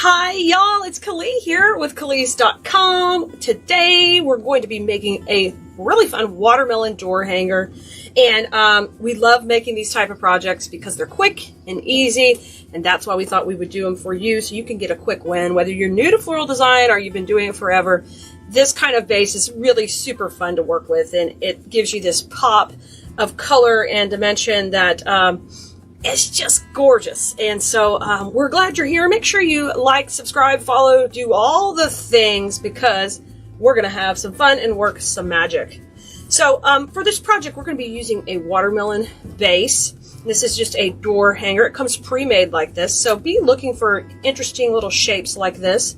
Hi y'all, it's Kali here with Kalis.com. Today we're going to be making a really fun watermelon door hanger. And we love making these type of projects because they're quick and easy. And that's why we thought we would do them for you so you can get a quick win. Whether you're new to floral design or you've been doing it forever, this kind of base is really super fun to work with. And it gives you this pop of color and dimension that it's just gorgeous. And so we're glad you're here. Make sure you like, subscribe, follow, do all the things because we're going to have some fun and work some magic. So for this project, we're going to be using a watermelon base. This is just a door hanger. It comes pre-made like this. So be looking for interesting little shapes like this.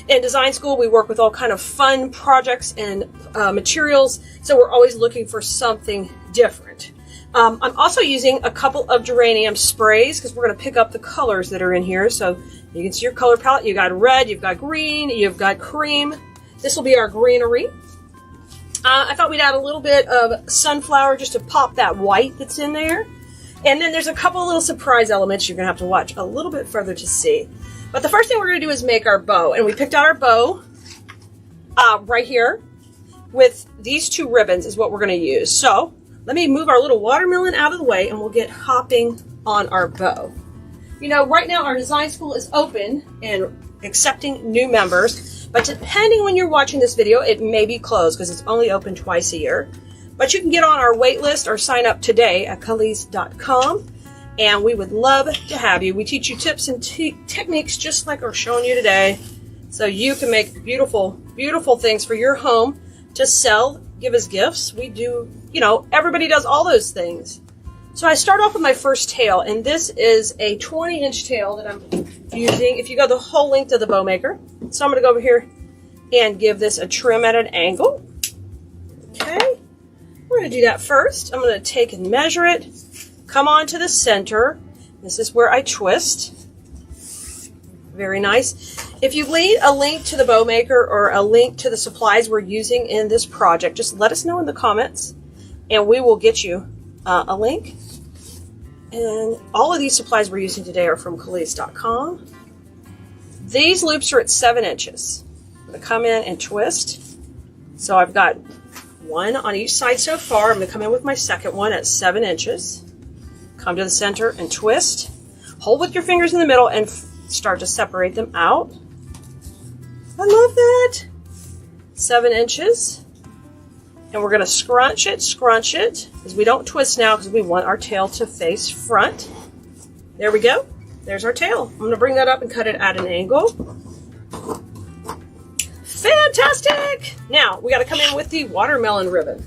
In design school, we work with all kind of fun projects and materials. So we're always looking for something different. I'm also using a couple of geranium sprays because we're going to pick up the colors that are in here. So you can see your color palette. You've got red, you've got green, you've got cream. This will be our greenery. I thought we'd add a little bit of sunflower just to pop that white that's in there. And then there's a couple little surprise elements you're going to have to watch a little bit further to see. But the first thing we're going to do is make our bow. And we picked out our bow right here with these two ribbons is what we're going to use. So let me move our little watermelon out of the way and we'll get hopping on our bow. You know, right now our design school is open and accepting new members, but depending when you're watching this video, it may be closed because it's only open twice a year. But you can get on our wait list or sign up today at Kalis.com, and we would love to have you. We teach you tips and techniques just like we're showing you today, so you can make beautiful, beautiful things for your home to sell, give as gifts. We do, you know, everybody does all those things. So I start off with my first tail, and this is a 20-inch tail that I'm using if you go the whole length of the bow maker. So I'm going to go over here and give this a trim at an angle. Okay, we're going to do that first. I'm going to take and measure it, come on to the center. This is where I twist. Very nice. If you need a link to the bow maker or a link to the supplies we're using in this project, just let us know in the comments and we will get you a link. And all of these supplies we're using today are from Kalis.com. These loops are at 7 inches. I'm going to come in and twist. So I've got one on each side so far. I'm going to come in with my second one at 7 inches. Come to the center and twist. Hold with your fingers in the middle and start to separate them out. I love that. 7 inches. And we're going to scrunch it, because we don't twist now because we want our tail to face front. There we go. There's our tail. I'm going to bring that up and cut it at an angle. Fantastic! Now, we got to come in with the watermelon ribbon.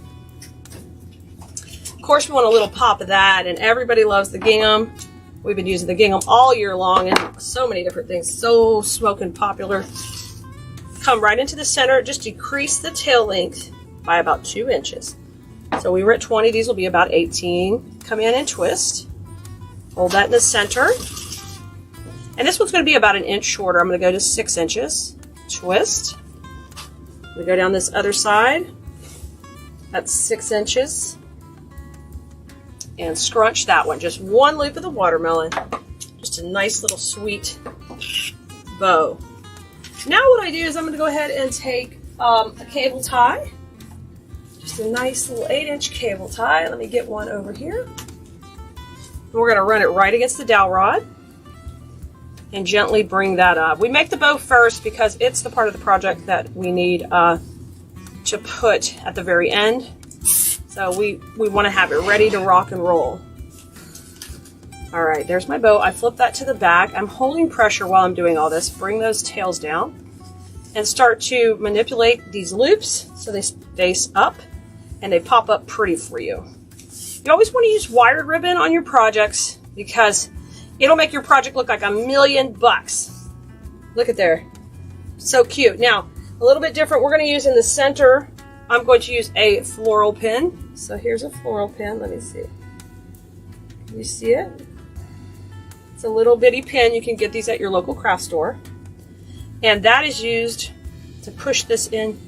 Of course, we want a little pop of that, and everybody loves the gingham. We've been using the gingham all year long and so many different things. So smoking popular. Come right into the center. Just decrease the tail length by about 2 inches. So we were at 20. These will be about 18. Come in and twist. Hold that in the center. And this one's going to be about 1 inch shorter. I'm going to go to 6 inches. Twist. I'm going to go down this other side. That's 6 inches. And scrunch that one. Just one loop of the watermelon. Just a nice little sweet bow. Now what I do is I'm going to go ahead and take a cable tie. Just a nice little 8-inch cable tie. Let me get one over here. And we're going to run it right against the dowel rod and gently bring that up. We make the bow first because it's the part of the project that we need to put at the very end. So we want to have it ready to rock and roll. All right, there's my bow. I flip that to the back. I'm holding pressure while I'm doing all this. Bring those tails down and start to manipulate these loops so they face up and they pop up pretty for you. You always want to use wired ribbon on your projects because it'll make your project look like $1,000,000. Look at there. So cute. Now, a little bit different. We're going to use in the center, I'm going to use a floral pin. So here's a floral pin. Let me see. Can you see it? It's a little bitty pin. You can get these at your local craft store. And that is used to push this in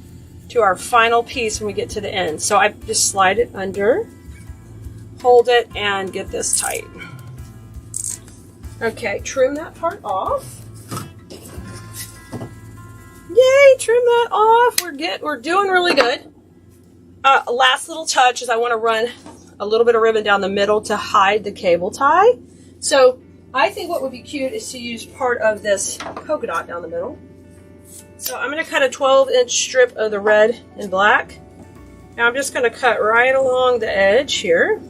to our final piece when we get to the end. So I just slide it under, hold it, and get this tight. Okay, trim that part off. Yay, trim that off. We're doing really good. Last little touch is I want to run a little bit of ribbon down the middle to hide the cable tie. So I think what would be cute is to use part of this polka dot down the middle. So I'm going to cut a 12-inch strip of the red and black. Now I'm just going to cut right along the edge here.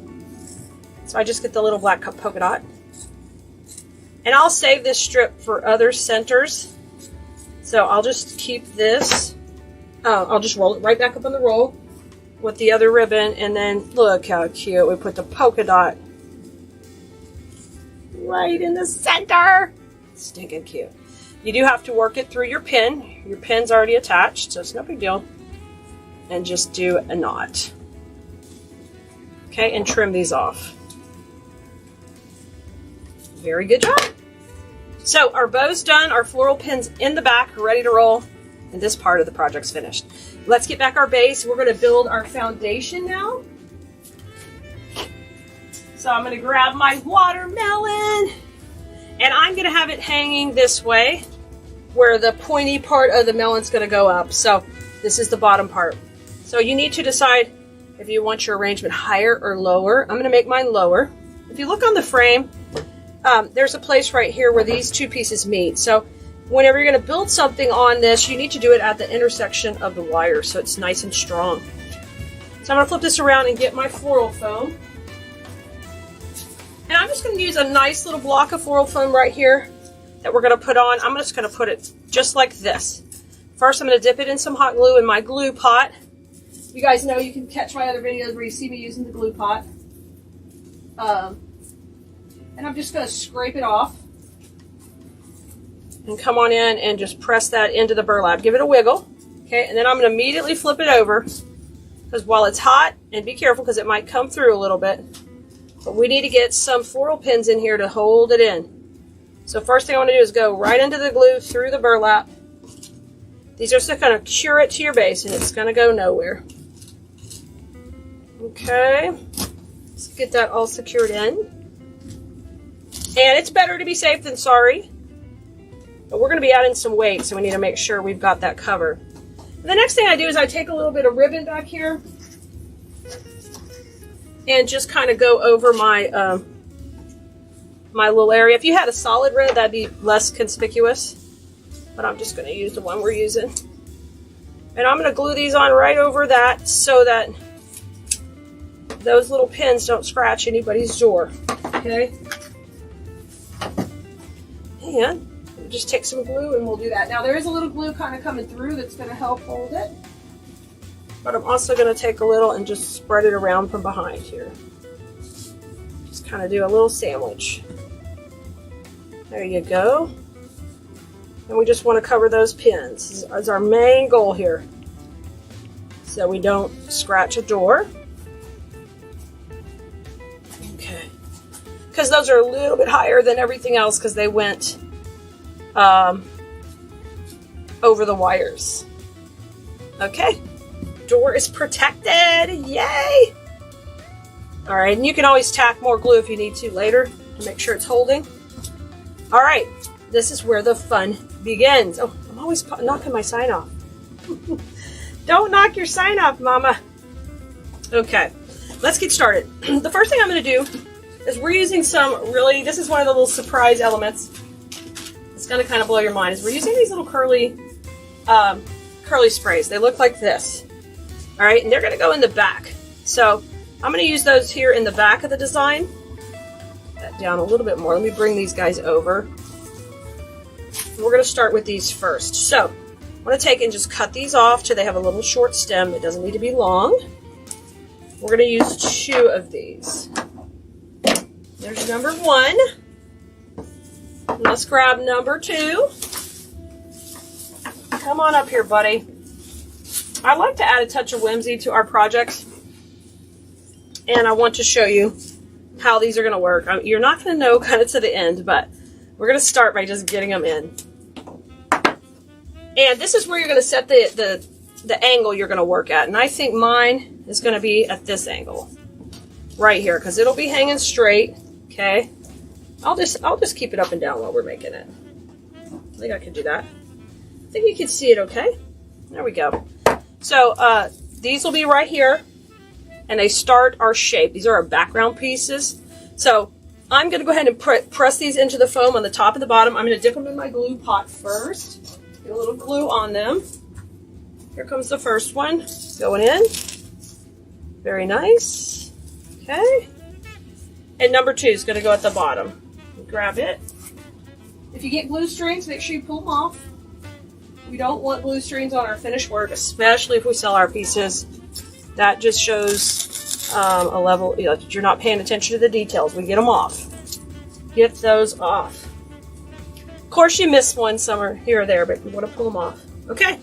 So I just get the little black polka dot. And I'll save this strip for other centers. So I'll just keep this. I'll just roll it right back up on the roll with the other ribbon. And then look how cute. We put the polka dot right in the center. Stinking cute. You do have to work it through your pin. Your pin's already attached, so it's no big deal. And just do a knot. Okay, and trim these off. Very good job. So our bow's done, our floral pins in the back, ready to roll, and this part of the project's finished. Let's get back our base. We're going to build our foundation now. So I'm going to grab my watermelon, and I'm going to have it hanging this way, where the pointy part of the melon's going to go up. So this is the bottom part. So you need to decide if you want your arrangement higher or lower. I'm going to make mine lower. If you look on the frame, there's a place right here where these two pieces meet. So whenever you're going to build something on this, you need to do it at the intersection of the wire so it's nice and strong. So I'm going to flip this around and get my floral foam. And I'm just going to use a nice little block of floral foam right here that we're going to put on. I'm just going to put it just like this. First, I'm going to dip it in some hot glue in my glue pot. You guys know, you can catch my other videos where you see me using the glue pot. And I'm just going to scrape it off. And come on in and just press that into the burlap. Give it a wiggle. Okay, and then I'm going to immediately flip it over. Because while it's hot, and be careful because it might come through a little bit. But we need to get some floral pins in here to hold it in. So first thing I want to do is go right into the glue through the burlap. These are just going to cure it to your base, and it's going to go nowhere. Okay, let's get that all secured in. And it's better to be safe than sorry. But we're going to be adding some weight, so we need to make sure we've got that covered. And the next thing I do is I take a little bit of ribbon back here and just kind of go over my my little area. If you had a solid red, that'd be less conspicuous. But I'm just going to use the one we're using. And I'm going to glue these on right over that so that those little pins don't scratch anybody's door. Okay? And we'll just take some glue and we'll do that. Now there is a little glue kind of coming through that's going to help hold it. But I'm also going to take a little and just spread it around from behind here. Just kind of do a little sandwich. There you go. And we just want to cover those pins. This is our main goal here. So we don't scratch a door. Okay. Because those are a little bit higher than everything else because they went over the wires. Okay. Door is protected. Yay! All right, and you can always tack more glue if you need to later to make sure it's holding. All right, this is where the fun begins. Oh, I'm always knocking my sign off. Don't knock your sign off, Mama. Okay, let's get started. The first thing I'm going to do is we're using this is one of the little surprise elements. It's going to kind of blow your mind. Is we're using these little curly sprays. They look like this. All right, and they're going to go in the back. So I'm going to use those here in the back of the design. That down a little bit more. Let me bring these guys over. We're going to start with these first. So I'm going to take and just cut these off till they have a little short stem. It doesn't need to be long. We're going to use 2 of these. There's number 1. Let's grab number 2. Come on up here, buddy. I like to add a touch of whimsy to our projects. And I want to show you how these are going to work. You're not going to know kind of to the end, but we're going to start by just getting them in. And this is where you're going to set the angle you're going to work at. And I think mine is going to be at this angle. Right here, because it'll be hanging straight. Okay? I'll just keep it up and down while we're making it. I think I can do that. I think you can see it okay. There we go. So these will be right here, and they start our shape. These are our background pieces. So I'm going to go ahead and press these into the foam on the top and the bottom. I'm going to dip them in my glue pot first. Get a little glue on them. Here comes the first one going in. Very nice. Okay. And number 2 is going to go at the bottom. Grab it. If you get glue strings, make sure you pull them off. We don't want glue strings on our finished work, especially if we sell our pieces. That just shows a level, you know, that you're not paying attention to the details. We get them off. Get those off. Of course, you miss one somewhere here or there, but we want to pull them off. Okay,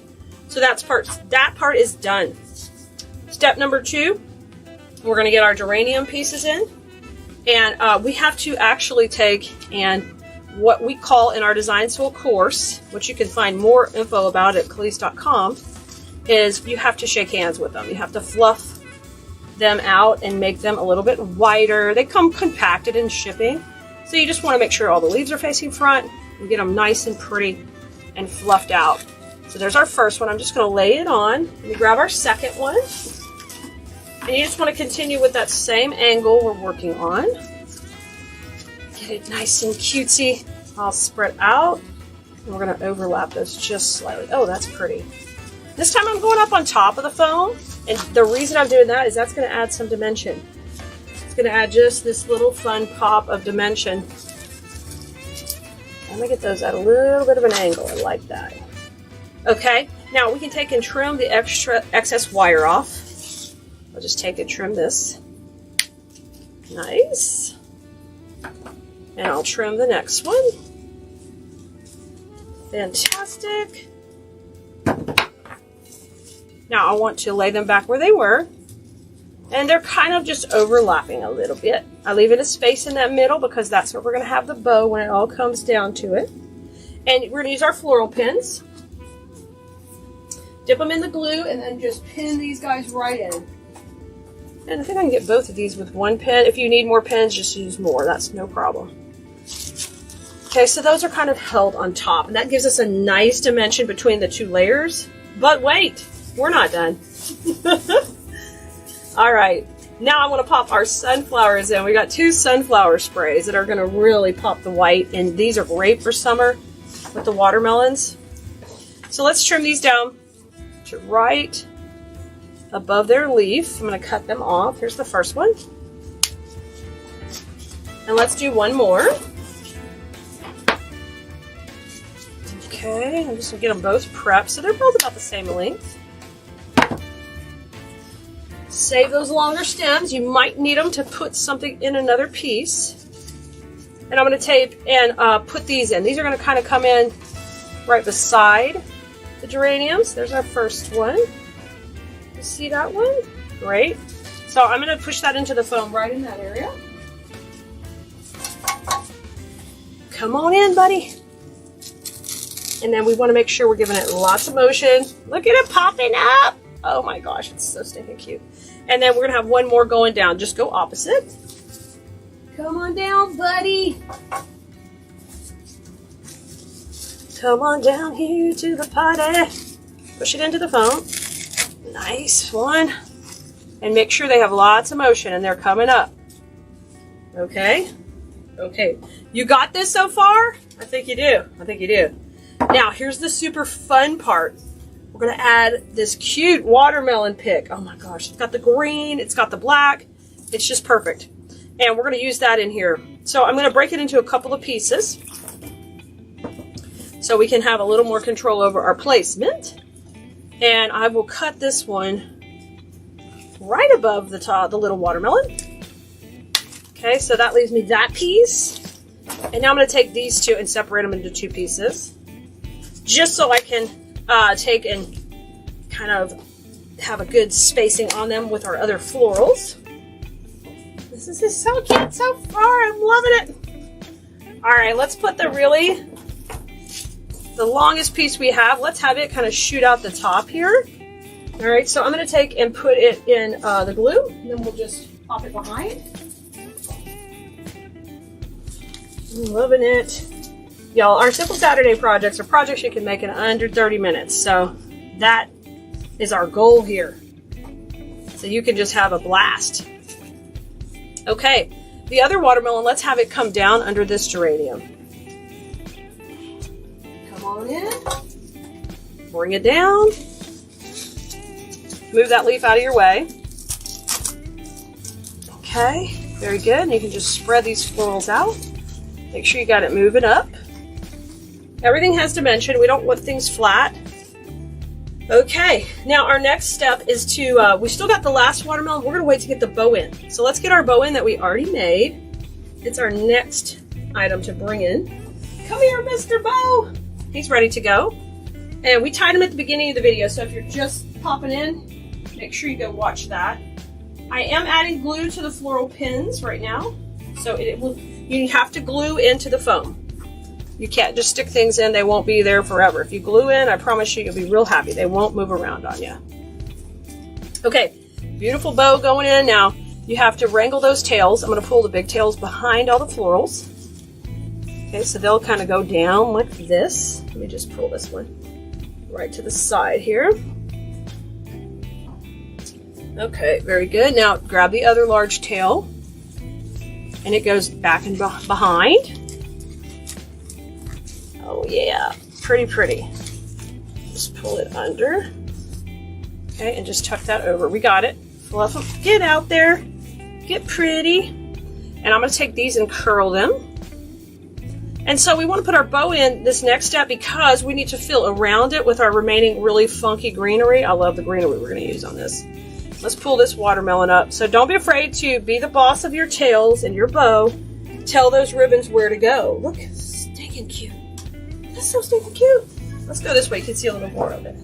so that part is done. Step number 2, we're going to get our geranium pieces in, and we have to actually take and what we call in our design school course, which you can find more info about at Khalees.com, is you have to shake hands with them. You have to fluff them out and make them a little bit wider. They come compacted in shipping, so you just want to make sure all the leaves are facing front and get them nice and pretty and fluffed out. So there's our first one. I'm just going to lay it on. Let me grab our second one. And you just want to continue with that same angle we're working on. Get it nice and cutesy, all spread out. And we're going to overlap those just slightly. Oh, that's pretty. This time I'm going up on top of the foam. And the reason I'm doing that is that's going to add some dimension. It's going to add just this little fun pop of dimension. I'm going to get those at a little bit of an angle. I like that. Okay, now we can take and trim the excess wire off. I'll just take and trim this. Nice. And I'll trim the next one. Fantastic. Now I want to lay them back where they were. And they're kind of just overlapping a little bit. I leave it a space in that middle because that's where we're going to have the bow when it all comes down to it. And we're going to use our floral pins. Dip them in the glue and then just pin these guys right in. And I think I can get both of these with one pin. If you need more pins, just use more. That's no problem. Okay, so those are kind of held on top. And that gives us a nice dimension between the 2 layers. But wait, we're not done. All right, now I want to pop our sunflowers in. We got 2 sunflower sprays that are going to really pop the white. And these are great for summer with the watermelons. So let's trim these down to right above their leaf. I'm going to cut them off. Here's the first one. And let's do one more. Okay, I'm just going to get them both prepped. So they're both about the same length. Save those longer stems. You might need them to put something in another piece. And I'm going to tape and put these in. These are going to kind of come in right beside the geraniums. There's our first one. You see that one? Great. So I'm going to push that into the foam right in that area. Come on in, buddy. And then we want to make sure we're giving it lots of motion. Look at it popping up. Oh my gosh, it's so stinking cute. And then we're going to have one more going down. Just go opposite. Come on down, buddy. Come on down here to the party. Push it into the foam. Nice one. And make sure they have lots of motion and they're coming up. Okay? Okay. You got this so far? I think you do. I think you do. Now, here's the super fun part. We're going to add this cute watermelon pick. Oh my gosh. It's got the green. It's got the black. It's just perfect. And we're going to use that in here. So I'm going to break it into a couple of pieces so we can have a little more control over our placement. And I will cut this one right above the top, the little watermelon. Okay, so that leaves me that piece. And now I'm going to take these 2 and separate them into 2 pieces. Just so I can take and kind of have a good spacing on them with our other florals. This is just so cute so far. I'm loving it. All right, let's put the longest piece we have. Let's have it kind of shoot out the top here. All right, so I'm going to take and put it in the glue, and then we'll just pop it behind. I'm loving it. Y'all, our Simple Saturday projects are projects you can make in under 30 minutes. So that is our goal here. So you can just have a blast. Okay, the other watermelon, let's have it come down under this geranium. Come on in. Bring it down. Move that leaf out of your way. Okay, very good. And you can just spread these florals out. Make sure you got it moving up. Everything has dimension. We don't want things flat. Okay, now our next step is to, we still got the last watermelon. We're going to wait to get the bow in. So let's get our bow in that we already made. It's our next item to bring in. Come here, Mr. Bow. He's ready to go. And we tied him at the beginning of the video, so if you're just popping in, make sure you go watch that. I am adding glue to the floral pins right now. So it will, you have to glue into the foam. You can't just stick things in, they won't be there forever. If you glue in, I promise you, you'll be real happy. They won't move around on you. Okay, beautiful bow going in. Now, you have to wrangle those tails. I'm going to pull the big tails behind all the florals. Okay, so they'll kind of go down like this. Let me just pull this one right to the side here. Okay, very good. Now, grab the other large tail, and it goes back and behind. Oh yeah, pretty, pretty. Just pull it under. Okay, and just tuck that over. We got it. Fluff them. Get out there. Get pretty. And I'm going to take these and curl them. And so we want to put our bow in this next step because we need to fill around it with our remaining really funky greenery. I love the greenery we're going to use on this. Let's pull this watermelon up. So don't be afraid to be the boss of your tails and your bow. Tell those ribbons where to go. Look, stinking cute. That's so stinking cute. Let's go this way. You can see a little more of it.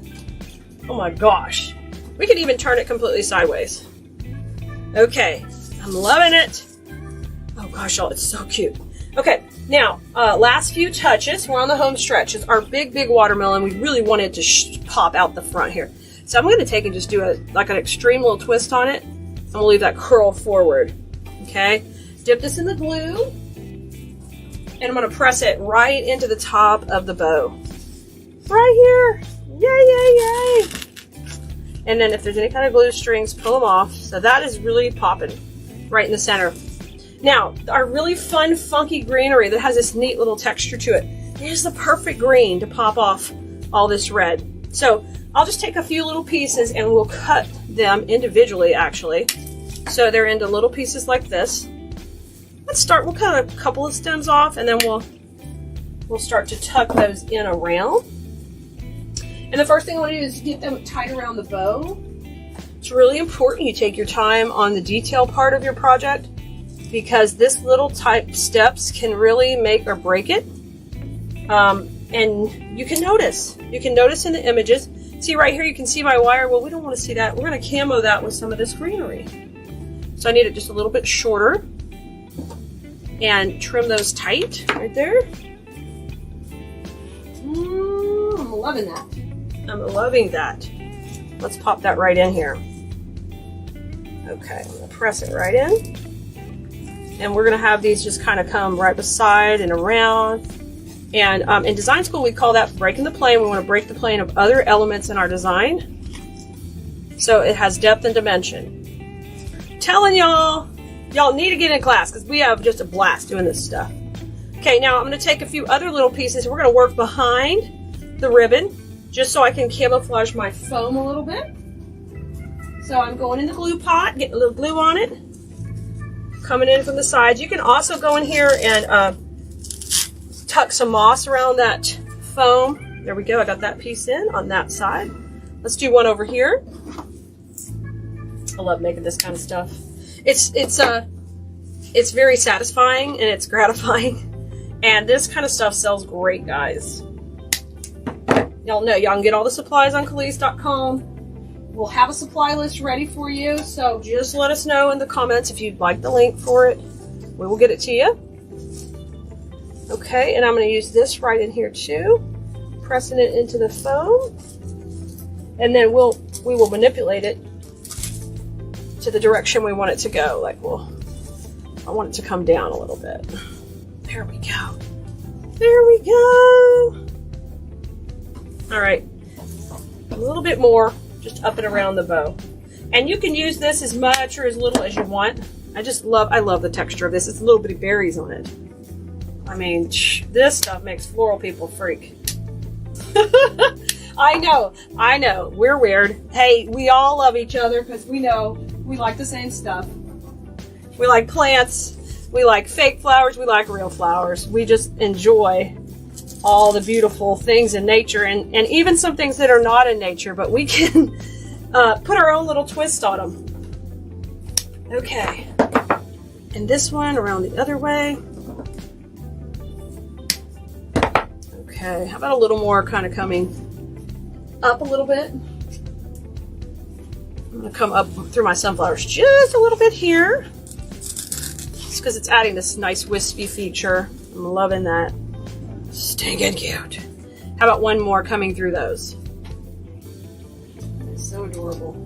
Oh my gosh. We can even turn it completely sideways. Okay. I'm loving it. Oh gosh, y'all, it's so cute. Okay, now, last few touches. We're on the home stretch. It's our big, big watermelon. We really wanted to pop out the front here. So I'm going to take and just do like an extreme little twist on it. And we'll leave that curl forward. Okay? Dip this in the glue. And I'm going to press it right into the top of the bow. Right here. Yay, yay, yay. And then if there's any kind of glue strings, pull them off. So that is really popping right in the center. Now, our really fun, funky greenery that has this neat little texture to it is the perfect green to pop off all this red. So I'll just take a few little pieces and we'll cut them individually, actually. So they're into little pieces like this. Let's start, we'll cut a couple of stems off and then we'll start to tuck those in around. And the first thing I want to do is get them tight around the bow. It's really important you take your time on the detail part of your project because this little type steps can really make or break it. And you can notice in the images. See right here, you can see my wire. Well, we don't want to see that. We're going to camo that with some of this greenery. So I need it just a little bit shorter. And trim those tight right there. I'm loving that. I'm loving that. Let's pop that right in here. Okay, I'm going to press it right in. And we're going to have these just kind of come right beside and around. And in design school, we call that breaking the plane. We want to break the plane of other elements in our design. So it has depth and dimension. Telling y'all need to get in class because we have just a blast doing this stuff. Okay, now I'm going to take a few other little pieces. We're going to work behind the ribbon just so I can camouflage my foam a little bit. So I'm going in the glue pot, getting a little glue on it. Coming in from the sides. You can also go in here and tuck some moss around that foam. There we go. I got that piece in on that side. Let's do one over here. I love making this kind of stuff. It's very satisfying and it's gratifying. And this kind of stuff sells great, guys. Y'all know y'all can get all the supplies on Khalees.com. We'll have a supply list ready for you, so just let us know in the comments if you'd like the link for it. We will get it to you. Okay, and I'm going to use this right in here too, pressing it into the foam, and then we will manipulate it to the direction we want it to go. Like I want it to come down a little bit. There we go. There we go. All right, a little bit more, just up and around the bow. And you can use this as much or as little as you want. I love the texture of this. It's little bitty berries on it. I mean, this stuff makes floral people freak. I know, we're weird. Hey, we all love each other because we know we like the same stuff. We like plants, we like fake flowers, we like real flowers. We just enjoy all the beautiful things in nature and even some things that are not in nature, but we can put our own little twist on them. Okay, and this one around the other way. Okay, how about a little more kind of coming up a little bit? I'm gonna come up through my sunflowers just a little bit here. Just because it's adding this nice wispy feature. I'm loving that. Stinking cute. How about one more coming through those? It's so adorable.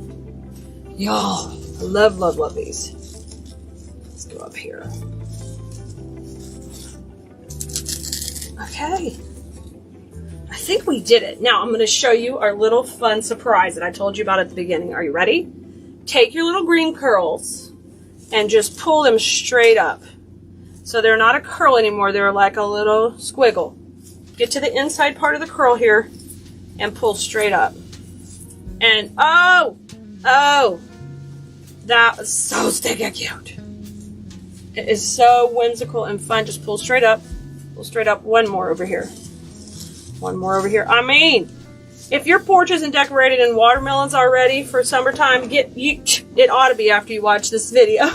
Y'all, I love, love, love these. Let's go up here. Okay. I think we did it. Now I'm going to show you our little fun surprise that I told you about at the beginning. Are you ready? Take your little green curls and just pull them straight up. So they're not a curl anymore. They're like a little squiggle. Get to the inside part of the curl here and pull straight up. And oh, that was so stinking cute. It is so whimsical and fun. Just pull straight up. Pull straight up. One more over here. One more over here. I mean, if your porch isn't decorated in watermelons already for summertime, it ought to be after you watch this video.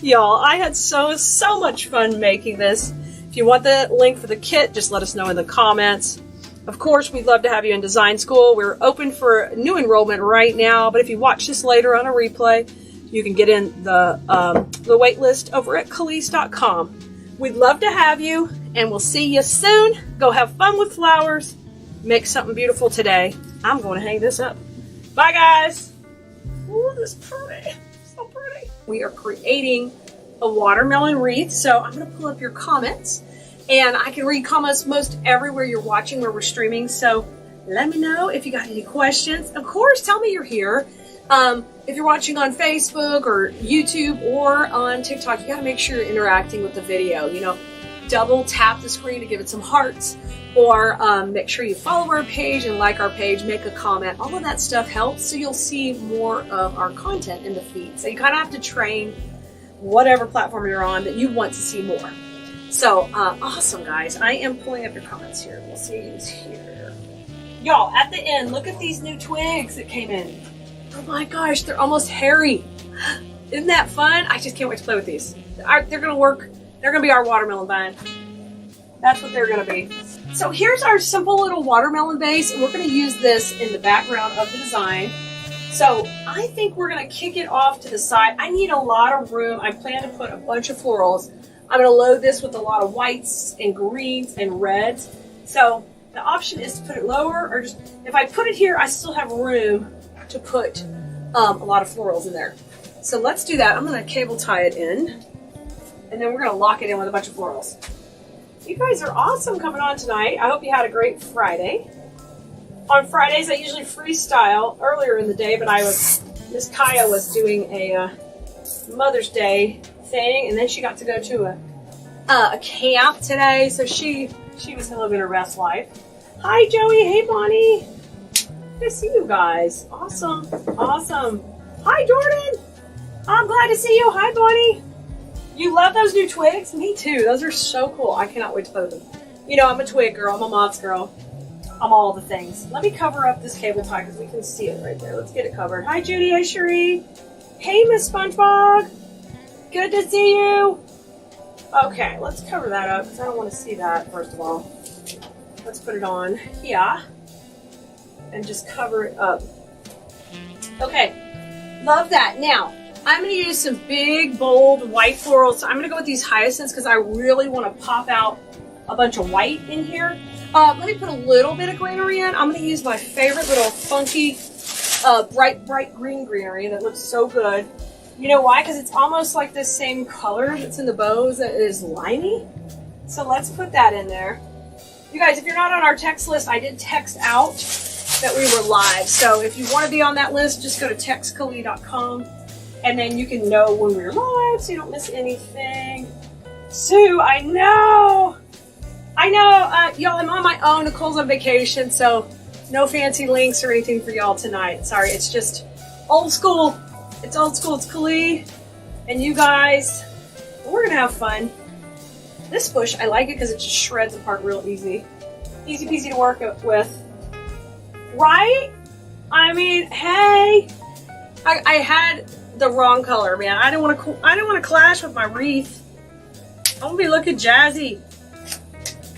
Y'all, I had so much fun making this. If you want the link for the kit, just let us know in the comments. Of course, we'd love to have you in design school. We're open for new enrollment right now, but if you watch this later on a replay, you can get in the wait list over at Khalees.com. We'd love to have you, and we'll see you soon. Go have fun with flowers. Make something beautiful today. I'm going to hang this up. Bye, guys. Ooh, this is pretty. So pretty. We are creating a watermelon wreath, so I'm going to pull up your comments, and I can read comments most everywhere you're watching where we're streaming, so let me know if you got any questions. Of course, tell me you're here. If you're watching on Facebook or YouTube or on TikTok, you got to make sure you're interacting with the video. You know, double tap the screen to give it some hearts, or make sure you follow our page and like our page, make a comment. All of that stuff helps, so you'll see more of our content in the feed. So you kind of have to train whatever platform you're on that you want to see more. So awesome, guys. I am pulling up your comments here. We'll see who's here. Y'all, at the end, look at these new twigs that came in. Oh my gosh, they're almost hairy. Isn't that fun? I just can't wait to play with these. They're gonna work. They're gonna be our watermelon vine. That's what they're gonna be. So here's our simple little watermelon base, and we're gonna use this in the background of the design. So I think we're gonna kick it off to the side. I need a lot of room. I plan to put a bunch of florals. I'm gonna load this with a lot of whites and greens and reds. So the option is to put it lower, or just, if I put it here, I still have room to put a lot of florals in there. So let's do that. I'm gonna cable tie it in, and then we're gonna lock it in with a bunch of florals. You guys are awesome coming on tonight. I hope you had a great Friday. On Fridays, I usually freestyle earlier in the day, but Miss Kaya was doing a Mother's Day thing, and then she got to go to a camp today, so she was living her best life. Hi, Joey. Hey, Bonnie. Good to see you guys. Awesome. Awesome. Hi, Jordan. I'm glad to see you. Hi, Bonnie. You love those new twigs? Me too. Those are so cool. I cannot wait to play with them. You know, I'm a twig girl. I'm a moths girl. I'm all the things. Let me cover up this cable tie because we can see it right there. Let's get it covered. Hi, Judy. Hi, Cherie. Hey, Miss SpongeBob. Good to see you. Okay, let's cover that up because I don't want to see that, first of all. Let's put it on here and just cover it up. Okay, love that. Now, I'm going to use some big, bold white florals. So I'm going to go with these hyacinths because I really want to pop out a bunch of white in here. Let me put a little bit of greenery in. I'm going to use my favorite little funky, bright green greenery that looks so good. You know why? Because it's almost like the same color that's in the bows that is limey. So let's put that in there. You guys, if you're not on our text list, I did text out that we were live. So if you want to be on that list, just go to textkalee.com and then you can know when we're live so you don't miss anything. Sue, I know, y'all, I'm on my own. Nicole's on vacation, so no fancy links or anything for y'all tonight. Sorry, it's just old school. It's old school. It's Kalee and you guys. We're gonna have fun. This bush, I like it because it just shreds apart real easy. Easy peasy to work with. Right? I mean, hey, I had the wrong color, man. I didn't want to clash with my wreath. I'm gonna be looking jazzy.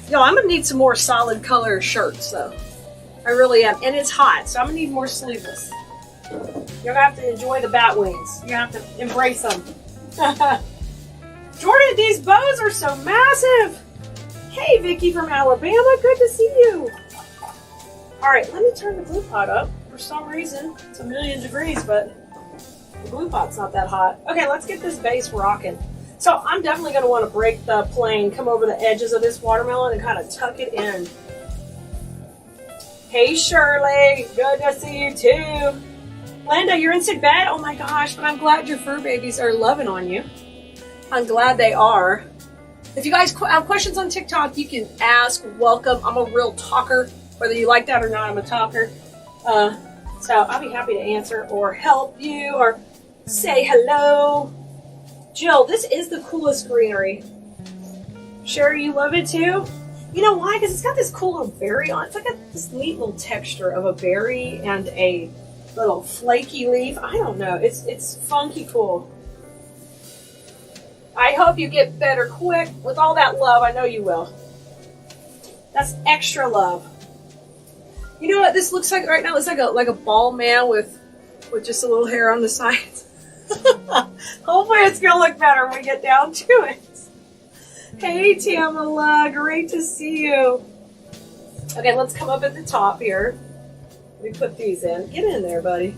Yo, I'm gonna need some more solid color shirts, though. I really am, and it's hot, so I'm gonna need more sleeveless. You're gonna have to enjoy the bat wings. You're gonna have to embrace them. Jordan, these bows are so massive. Hey, Vicky from Alabama, good to see you. All right, let me turn the glue pot up. For some reason, it's 1,000,000 degrees, but the glue pot's not that hot. Okay, let's get this base rocking. So I'm definitely gonna wanna break the plane, come over the edges of this watermelon and kind of tuck it in. Hey, Shirley, good to see you too. Linda, you're in sick bed? Oh my gosh, but I'm glad your fur babies are loving on you. I'm glad they are. If you guys have questions on TikTok, you can ask. Welcome. I'm a real talker. Whether you like that or not, I'm a talker. So I'll be happy to answer or help you or say hello. Jill, this is the coolest greenery. Sherry, you love it too? You know why? Because it's got this cool little berry on it. It's like this neat little texture of a berry and a little flaky leaf. I don't know. It's funky cool. I hope you get better quick. With all that love, I know you will. That's extra love. You know what this looks like right now? It's like a bald man with just a little hair on the sides. Hopefully it's gonna look better when we get down to it. Hey Tamala, great to see you. Okay, let's come up at the top here. Let me put these in. Get in there, buddy.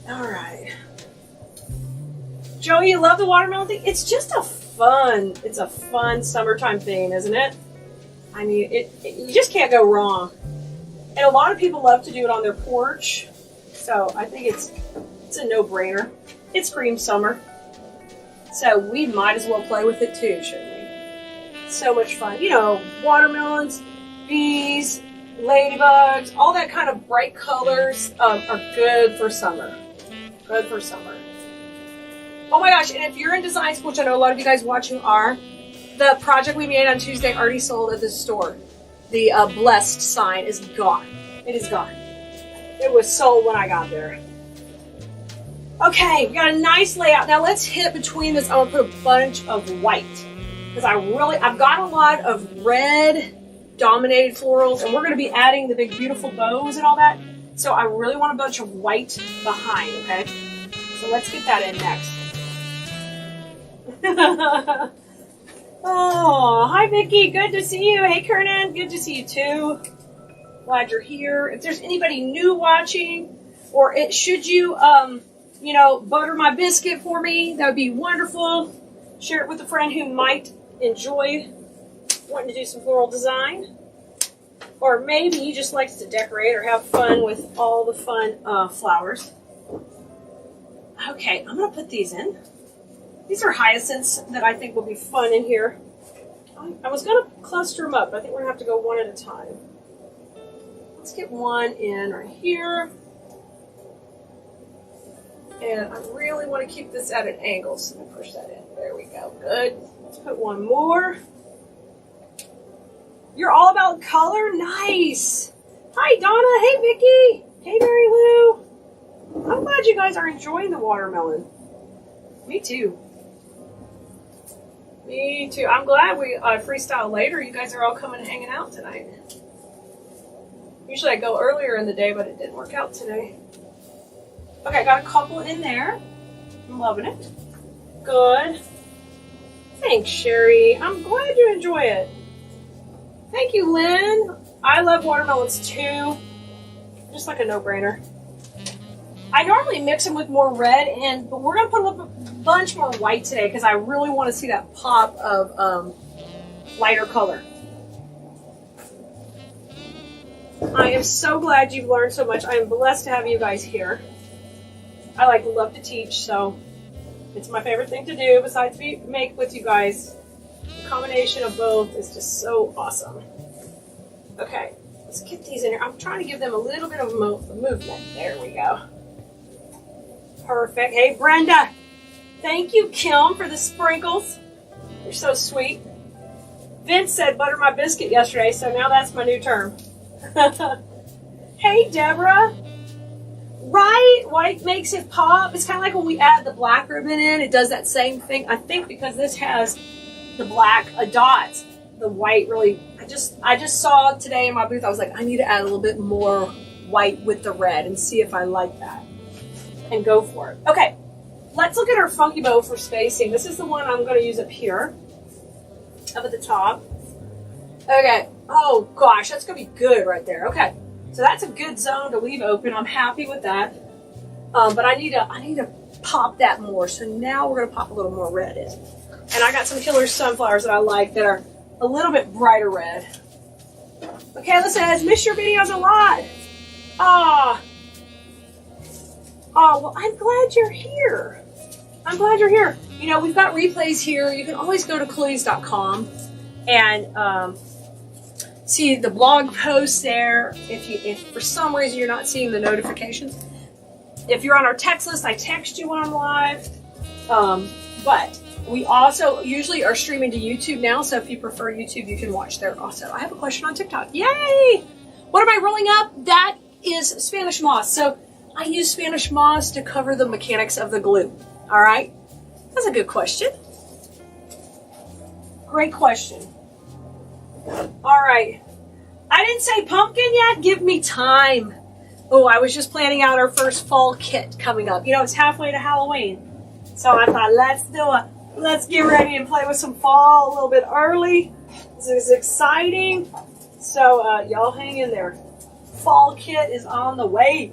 All right. Joey, you love the watermelon thing? It's just it's a fun summertime thing, isn't it? I mean, you just can't go wrong. And a lot of people love to do it on their porch. So I think it's a no-brainer. It screams summer. So we might as well play with it too, shouldn't we? So much fun. You know, watermelons, bees, ladybugs, all that kind of bright colors are good for summer. Good for summer. Oh my gosh, and if you're in design school, which I know a lot of you guys watching are, the project we made on Tuesday already sold at the store. The blessed sign is gone. It is gone. It was sold when I got there. Okay, we got a nice layout. Now let's hit between this. I'm gonna put a bunch of white. Because I've got a lot of red dominated florals, and we're gonna be adding the big beautiful bows and all that. So I really want a bunch of white behind, okay? So let's get that in next. Oh, hi Vicky, good to see you. Hey Kernan, good to see you too. Glad you're here. If there's anybody new watching, or should you, butter my biscuit for me, that would be wonderful. Share it with a friend who might enjoy wanting to do some floral design. Or maybe he just likes to decorate or have fun with all the fun flowers. Okay, I'm going to put these in. These are hyacinths that I think will be fun in here. I was going to cluster them up, but I think we're going to have to go one at a time. Let's get one in right here. And I really want to keep this at an angle, so let me push that in. There we go. Good. Let's put one more. You're all about color? Nice. Hi, Donna. Hey, Vicky. Hey, Mary Lou. I'm glad you guys are enjoying the watermelon. Me too. Me too. I'm glad we freestyle later. You guys are all coming and hanging out tonight. Usually I go earlier in the day, but it didn't work out today. Okay, I got a couple in there. I'm loving it. Good. Thanks, Sherry. I'm glad you enjoy it. Thank you, Lynn. I love watermelons too. Just like a no-brainer. I normally mix them with more red, but we're going to put a bunch more white today because I really want to see that pop of lighter color. I am so glad you've learned so much. I am blessed to have you guys here. I love to teach, so it's my favorite thing to do besides make with you guys. The combination of both is just so awesome. Okay, let's get these in here. I'm trying to give them a little bit of movement. There we go. Perfect. Hey, Brenda. Thank you, Kim, for the sprinkles. You're so sweet. Vince said butter my biscuit yesterday, so now that's my new term. Hey, Deborah. Right? White makes it pop. It's kind of like when we add the black ribbon in. It does that same thing. I think because this has the black dots, the white really... I just saw today in my booth, I was like, I need to add a little bit more white with the red and see if I like that. And go for it. Okay, let's look at our funky bow for spacing. This is the one I'm going to use up here, up at the top. Okay. Oh gosh, that's going to be good right there. Okay, so that's a good zone to leave open. I'm happy with that. But I need to pop that more. So now we're going to pop a little more red in. And I got some killer sunflowers that I like that are a little bit brighter red. Okay, listen, I miss your videos a lot. Oh, well, I'm glad you're here. I'm glad you're here. You know, we've got replays here. You can always go to foliage.com and see the blog posts there. If for some reason you're not seeing the notifications. If you're on our text list, I text you when I'm live. But we also usually are streaming to YouTube now, so if you prefer YouTube, you can watch there also. I have a question on TikTok. Yay! What am I rolling up? That is Spanish moss. So I use Spanish moss to cover the mechanics of the glue. All right? That's a good question. Great question. All right. I didn't say pumpkin yet. Give me time. Oh, I was just planning out our first fall kit coming up. You know, it's halfway to Halloween. So I thought, let's get ready and play with some fall a little bit early. This is exciting. So y'all hang in there. Fall kit is on the way.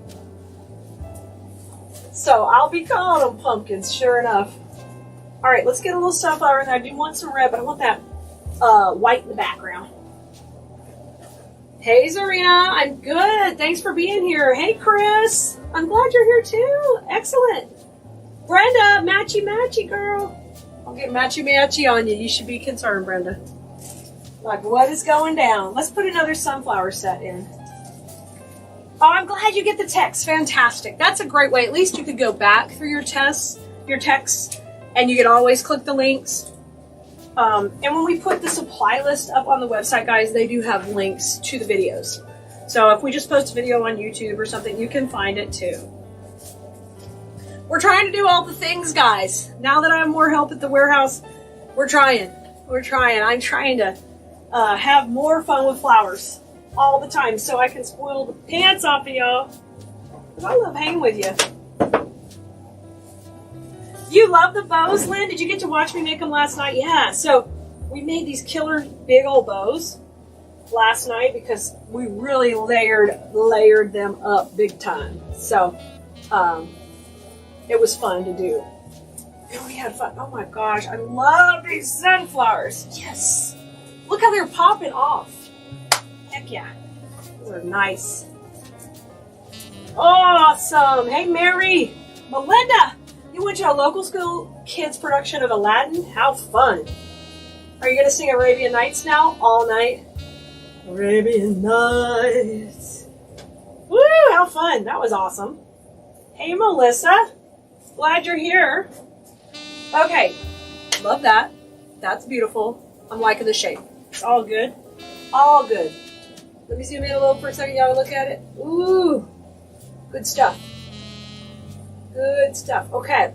So I'll be calling them pumpkins, sure enough. All right, let's get a little sunflower in there. I do want some red, but I want that white in the background. Hey, Zarina, I'm good. Thanks for being here. Hey, Chris, I'm glad you're here too. Excellent. Brenda, matchy girl. I'll get matchy on you. You should be concerned, Brenda. Like, what is going down? Let's put another sunflower set in. Oh, I'm glad you get the text. Fantastic. That's a great way. At least you could go back through your text, and you can always click the links. And when we put the supply list up on the website, guys, they do have links to the videos. So if we just post a video on YouTube or something, you can find it too. We're trying to do all the things, guys. Now that I have more help at the warehouse, we're trying. I'm trying to have more fun with flowers all the time so I can spoil the pants off of y'all. Because I love hanging with you. You love the bows, Lynn? Did you get to watch me make them last night? Yeah, so we made these killer big old bows last night because we really layered them up big time. So it was fun to do. And we had fun. Oh my gosh, I love these sunflowers. Yes. Look how they're popping off. Heck yeah. Those are nice. Awesome. Hey, Mary. Melinda. You went to a local school kids production of Aladdin? How fun. Are you going to sing Arabian Nights now? All night? Arabian Nights. Woo, how fun. That was awesome. Hey, Melissa. Glad you're here. Okay. Love that. That's beautiful. I'm liking the shape. It's all good. All good. Let me zoom in a little for a second. Y'all look at it. Ooh. Good stuff. Good stuff. Okay.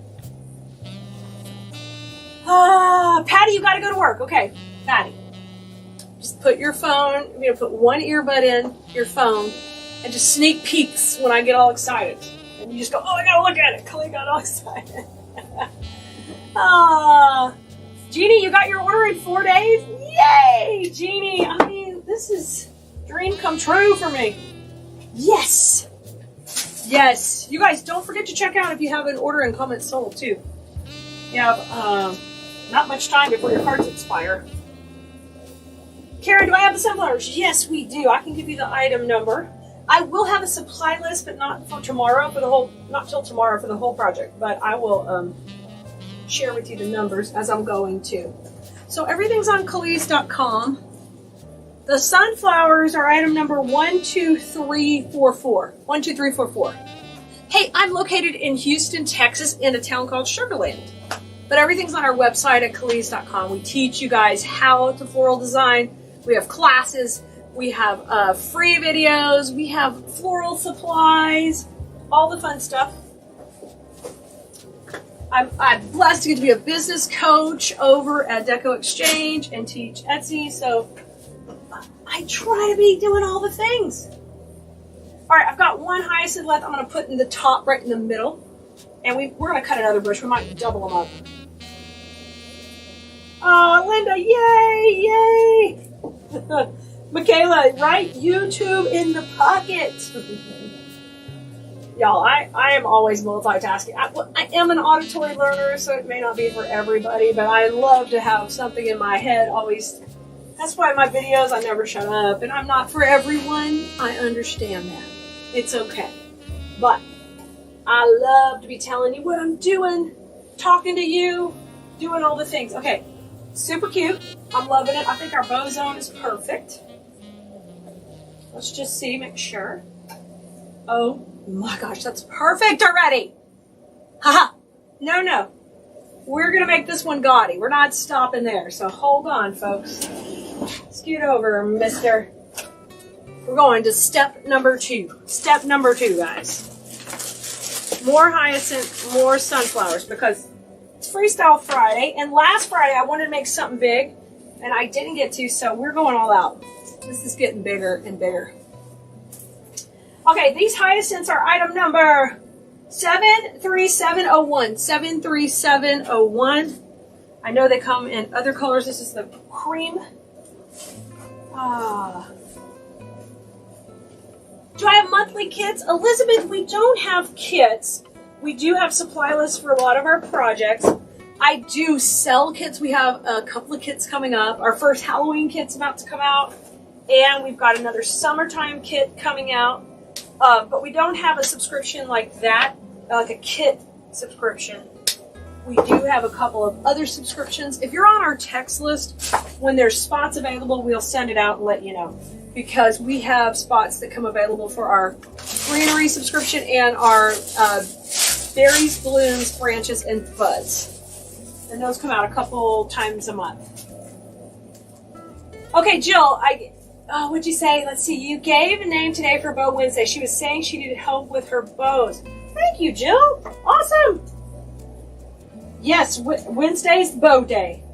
Patty, you got to go to work. Okay, Patty. Just put your phone, I'm going to put one earbud in your phone and just sneak peeks when I get all excited. And you just go, oh, I got to look at it. Chloe got all excited. Jeannie, you got your order in 4 days? Yay, Jeannie. I mean, this is dream come true for me. Yes. Yes. You guys, don't forget to check out if you have an order and comment sold, too. You have not much time before your cards expire. Karen, do I have the sunflowers? Yes, we do. I can give you the item number. I will have a supply list, but not for tomorrow, not till tomorrow for the whole project. But I will share with you the numbers as I'm going to. So everything's on Khalees.com. The sunflowers are item number 12344. 12344. Hey, I'm located in Houston, Texas, in a town called Sugarland. But everything's on our website at Khalees.com. We teach you guys how to floral design. We have classes. We have free videos. We have floral supplies. All the fun stuff. I'm blessed to get to be a business coach over at Decor Exchange and teach Etsy. So I try to be doing all the things. All right, I've got one hyacinth left. I'm going to put in the top right in the middle. And we're going to cut another bush. We might double them up. Oh, Linda, yay, yay. Michaela, right? YouTube in the pocket. Y'all, I am always multitasking. I am an auditory learner, so it may not be for everybody, but I love to have something in my head always. That's why my videos, I never shut up. And I'm not for everyone. I understand that. It's okay. But I love to be telling you what I'm doing, talking to you, doing all the things. Okay, super cute. I'm loving it. I think our bow zone is perfect. Let's just see, make sure. Oh my gosh, that's perfect already. Haha. No, no. We're going to make this one gaudy. We're not stopping there. So hold on, folks. Scoot over, mister. We're going to step number 2. Step number 2, guys. More hyacinth, more sunflowers, because it's Freestyle Friday. And last Friday, I wanted to make something big, and I didn't get to, so we're going all out. This is getting bigger and bigger. Okay, these hyacinths are item number 73701. 73701. I know they come in other colors. This is the cream. Do I have monthly kits? Elizabeth, we don't have kits. We do have supply lists for a lot of our projects. I do sell kits. We have a couple of kits coming up. Our first Halloween kit's about to come out. And we've got another summertime kit coming out. But we don't have a subscription like that, like a kit subscription. We do have a couple of other subscriptions. If you're on our text list, when there's spots available, we'll send it out and let you know. Because we have spots that come available for our greenery subscription and our berries, blooms, branches, and buds. And those come out a couple times a month. Okay, Jill, what'd you say? Let's see. You gave a name today for Bow Wednesday. She was saying she needed help with her bows. Thank you, Jill. Awesome. Yes, Wednesday's bow day.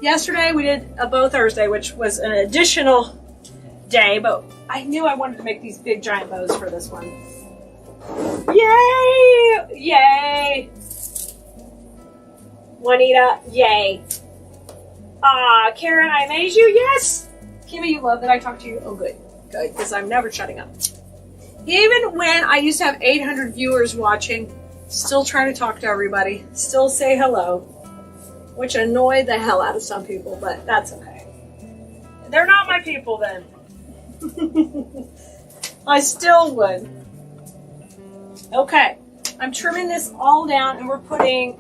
Yesterday we did a Bow Thursday, which was an additional day, but I knew I wanted to make these big giant bows for this one. Yay! Yay! Juanita, yay. Karen, I amaze you? Yes! Kimmy, you love that I talk to you? Oh, good. Good, because I'm never shutting up. Even when I used to have 800 viewers watching, still trying to talk to everybody, still say hello, which annoyed the hell out of some people, but that's okay. They're not my people then. I still would. Okay, I'm trimming this all down and we're putting,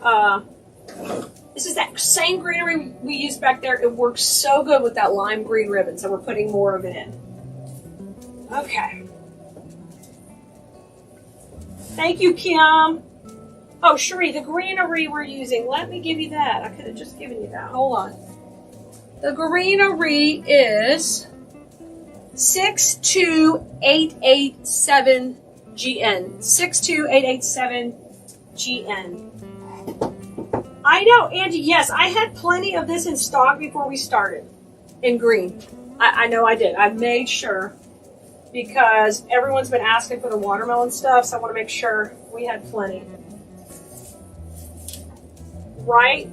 this is that same greenery we used back there. It works so good with that lime green ribbon, so we're putting more of it in. Okay. Thank you, Kim. Oh, Cherie, the greenery we're using, let me give you that. I could have just given you that. Hold on. The greenery is 62887GN. 62887GN. I know, Angie, yes, I had plenty of this in stock before we started in green. I know I did. I made sure because everyone's been asking for the watermelon stuff, so I want to make sure we had plenty. Right?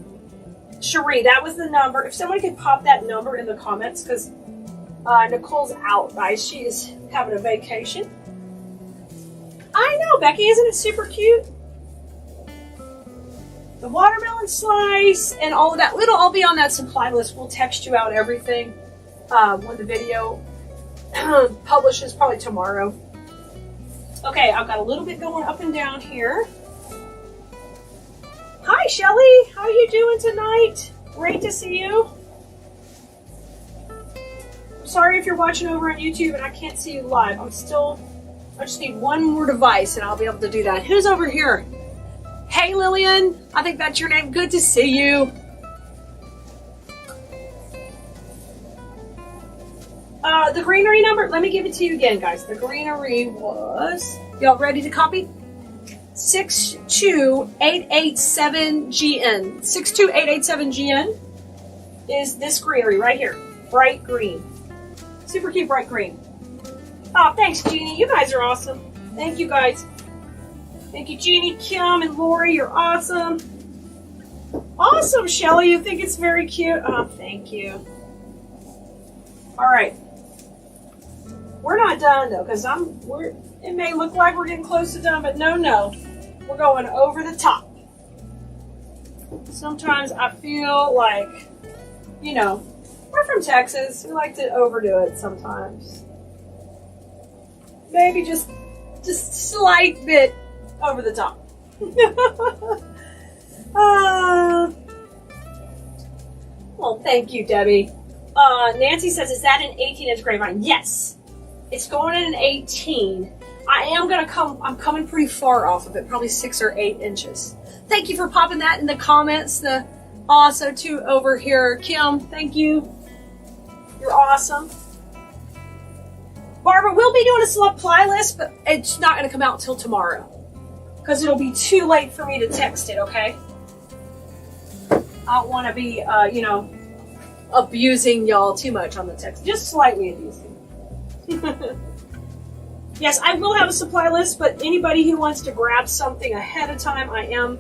Cherie, that was the number. If somebody could pop that number in the comments, because Nicole's out, guys. She is having a vacation. I know, Becky. Isn't it super cute? the watermelon slice and all of that. It'll all be on that supply list. We'll text you out everything when the video publishes, probably tomorrow. Okay, I've got a little bit going up and down here. Hi, Shelly. How are you doing tonight? Great to see you. Sorry if you're watching over on YouTube and I can't see you live. I just need one more device and I'll be able to do that. Who's over here? Hey, Lillian. I think that's your name. Good to see you. The greenery number, let me give it to you again, guys. The greenery was, y'all ready to copy? 62887GN. 62887GN is this greenery right here. Bright green. Super cute bright green. Oh, thanks, Jeannie. You guys are awesome. Thank you, guys. Thank you, Jeannie, Kim, and Lori. You're awesome. Awesome, Shelly. You think it's very cute? Oh, thank you. All right. We're not done, though, because it may look like we're getting close to done, but no. We're going over the top. Sometimes I feel like, we're from Texas. We like to overdo it sometimes. Maybe just slight bit over the top. Well, thank you, Debbie. Nancy says, is that an 18-inch grapevine? Yes. It's going in an 18. I'm coming pretty far off of it, probably 6 or 8 inches. Thank you for popping that in the comments. Also, too, over here, Kim, thank you. You're awesome. Barbara, we'll be doing a supply list, but it's not going to come out until tomorrow because it'll be too late for me to text it, okay? I don't want to be, abusing y'all too much on the text. Just slightly abusing. Yes, I will have a supply list, but anybody who wants to grab something ahead of time, I am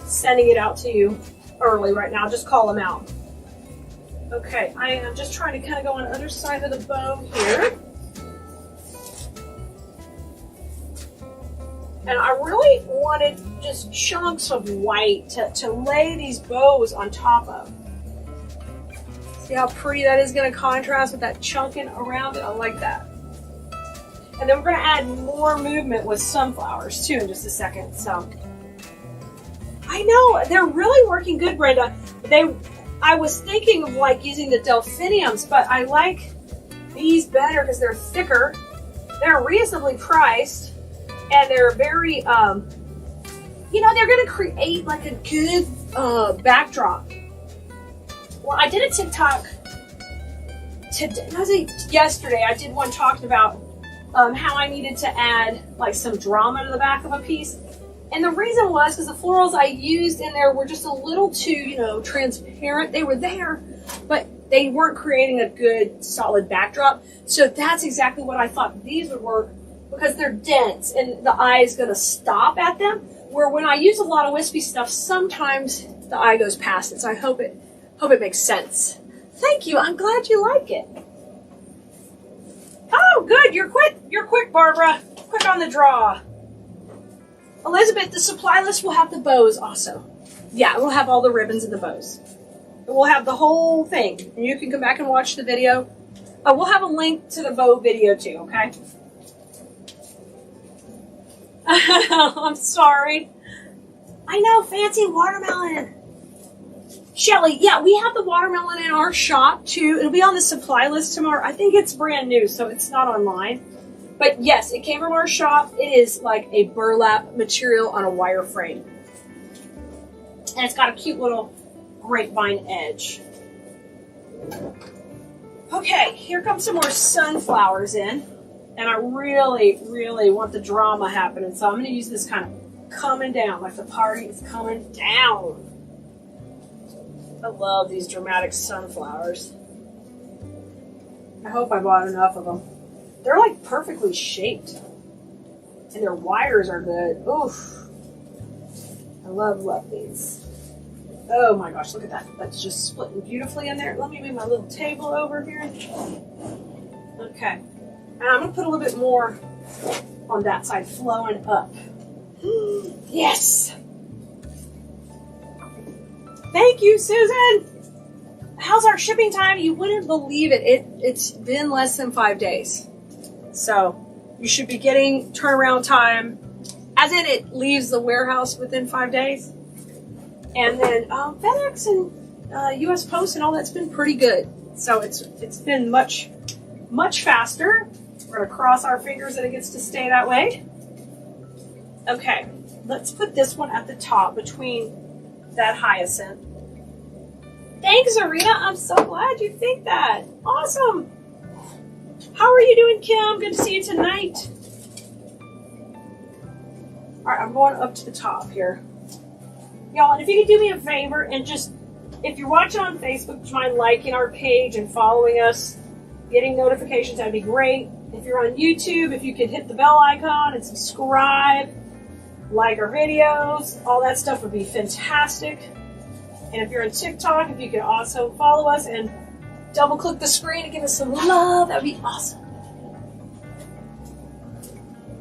sending it out to you early right now. Just call them out. Okay, I am just trying to kind of go on the other side of the bow here. And I really wanted just chunks of white to lay these bows on top of. See how pretty that is going to contrast with that chunking around it? I like that. And then we're going to add more movement with sunflowers too in just a second. So I know they're really working good, Brenda. I was thinking of using the delphiniums, but I like these better because they're thicker. They're reasonably priced, and they're very, they're going to create a good backdrop. Well, I did a TikTok today. Yesterday, I did one talking about how I needed to add some drama to the back of a piece. And the reason was because the florals I used in there were just a little too, transparent. They were there, but they weren't creating a good solid backdrop. So that's exactly what I thought these would work because they're dense and the eye is going to stop at them. Where when I use a lot of wispy stuff, sometimes the eye goes past it. So I hope it makes sense. Thank you. I'm glad you like it. Oh, good. You're quick, Barbara. Quick on the draw. Elizabeth, the supply list will have the bows also. Yeah, we'll have all the ribbons and the bows. We'll have the whole thing. And you can come back and watch the video. We'll have a link to the bow video too, okay? I'm sorry. I know, fancy watermelon. Shelly, yeah, we have the watermelon in our shop too. It'll be on the supply list tomorrow. I think it's brand new, so it's not online. But yes, it came from our shop. It is like a burlap material on a wire frame. And it's got a cute little grapevine edge. Okay, here comes some more sunflowers in. And I really, really want the drama happening. So I'm going to use this kind of coming down, like the party is coming down. I love these dramatic sunflowers. I hope I bought enough of them. They're perfectly shaped. And their wires are good. Oof. I love these. Oh my gosh, look at that. That's just splitting beautifully in there. Let me move my little table over here. Okay. And I'm going to put a little bit more on that side, flowing up. Yes! Thank you, Susan. How's our shipping time? You wouldn't believe it. It's been less than 5 days. So you should be getting turnaround time, as in it leaves the warehouse within 5 days. And then FedEx and US Post and all that's been pretty good. So it's been much faster. We're gonna cross our fingers that it gets to stay that way. Okay, let's put this one at the top between that hyacinth. Thanks, Arena. I'm so glad you think that. Awesome. How are you doing, Kim? Good to see you tonight. All right, I'm going up to the top here. Y'all, and if you could do me a favor and just, if you're watching on Facebook, do you mind liking our page and following us, getting notifications? That'd be great. If you're on YouTube, if you could hit the bell icon and subscribe, like our videos, all that stuff would be fantastic. And if you're on TikTok, if you could also follow us and double click the screen to give us some love, that would be awesome.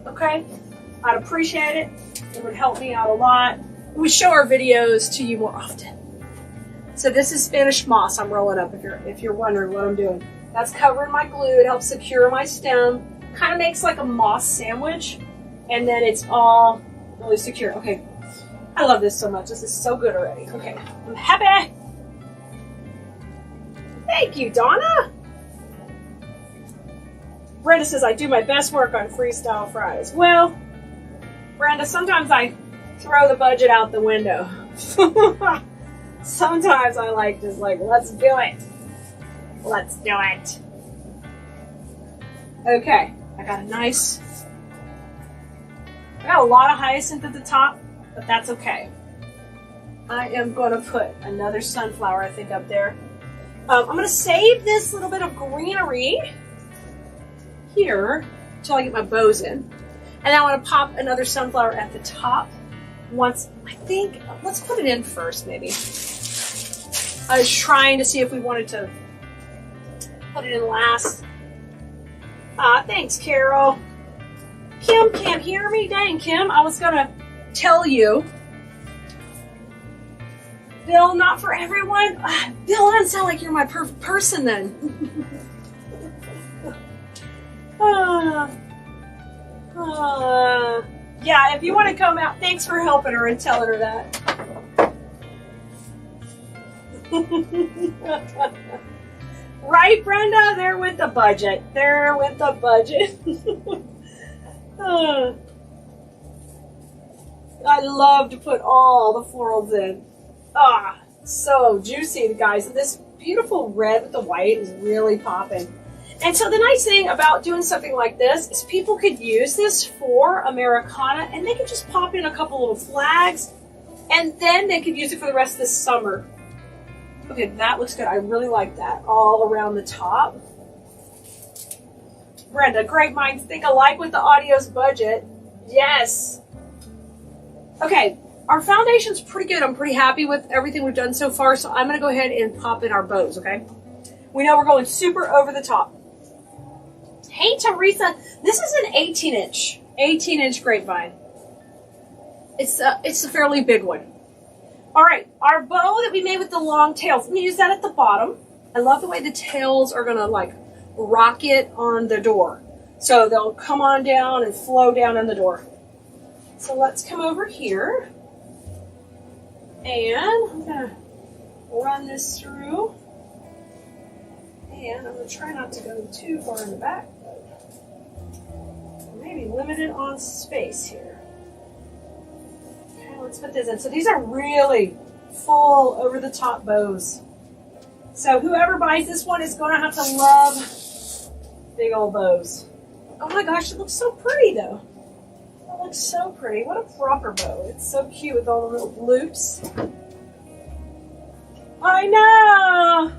Okay? I'd appreciate it. It would help me out a lot. We show our videos to you more often. So this is Spanish moss I'm rolling up if you're wondering what I'm doing. That's covering my glue. It helps secure my stem. Kind of makes like a moss sandwich. And then it's all really secure. Okay. I love this so much. This is so good already. Okay. I'm happy. Thank you, Donna. Brenda says, I do my best work on freestyle fries. Well, Brenda, sometimes I throw the budget out the window. Sometimes I let's do it. Let's do it. Okay. I got a lot of hyacinth at the top, but that's okay. I am going to put another sunflower, I think, up there. I'm going to save this little bit of greenery here until I get my bows in. And I want to pop another sunflower at the top once, I think, let's put it in first, maybe. I was trying to see if we wanted to put it in last. Thanks, Carol. Kim can't hear me. Dang, Kim. I was going to tell you. Bill, not for everyone. Bill, doesn't sound like you're my perfect person then. Yeah, if you want to come out, thanks for helping her and telling her that. Right, Brenda? They're with the budget. They're with the budget. I love to put all the florals in. So juicy, guys. This beautiful red with the white is really popping. And so the nice thing about doing something like this is people could use this for Americana and they could just pop in a couple little flags and then they could use it for the rest of the summer. Okay, that looks good. I really like that all around the top. Brenda, great minds think alike with the audio's budget. Yes. Okay, our foundation's pretty good. I'm pretty happy with everything we've done so far, so I'm going to go ahead and pop in our bows, okay? We know we're going super over the top. Hey, Teresa, this is an 18-inch grapevine. It's a fairly big one. All right, our bow that we made with the long tails, I'm going to use that at the bottom. I love the way the tails are going to like rocket on the door. So they'll come on down and flow down in the door. So let's come over here. And I'm going to run this through. And I'm going to try not to go too far in the back. Maybe limited on space here. Okay, let's put this in. So these are really full over the top bows. So whoever buys this one is going to have to love big old bows. Oh my gosh, it looks so pretty though. It looks so pretty. What a proper bow. It's so cute with all the little loops. I know!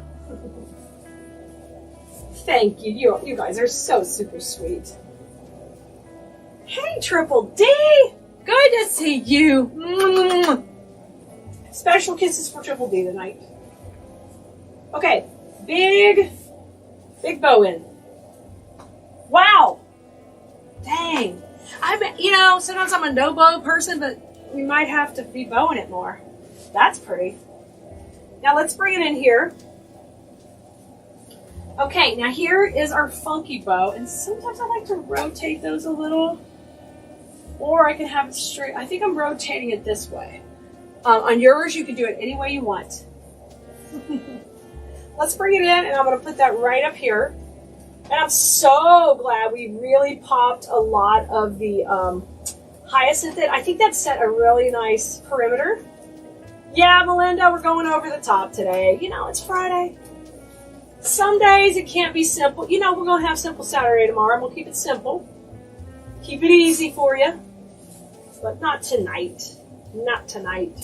Thank you. You guys are so super sweet. Hey, Triple D! Good to see you. Special kisses for Triple D tonight. Okay, big bow in. Wow! Dang. Sometimes I'm a no bow person, but we might have to be bowing it more. That's pretty. Now let's bring it in here. Okay, now here is our funky bow, and sometimes I like to rotate those a little, or I can have it straight. I think I'm rotating it this way. On yours, you can do it any way you want. Let's bring it in, and I'm going to put that right up here. And I'm so glad we really popped a lot of the hyacinth in. I think that set a really nice perimeter. Yeah, Melinda, we're going over the top today. You know, it's Friday. Some days it can't be simple. You know, we're going to have Simple Saturday tomorrow, and we'll keep it simple. Keep it easy for you. But not tonight. Not tonight.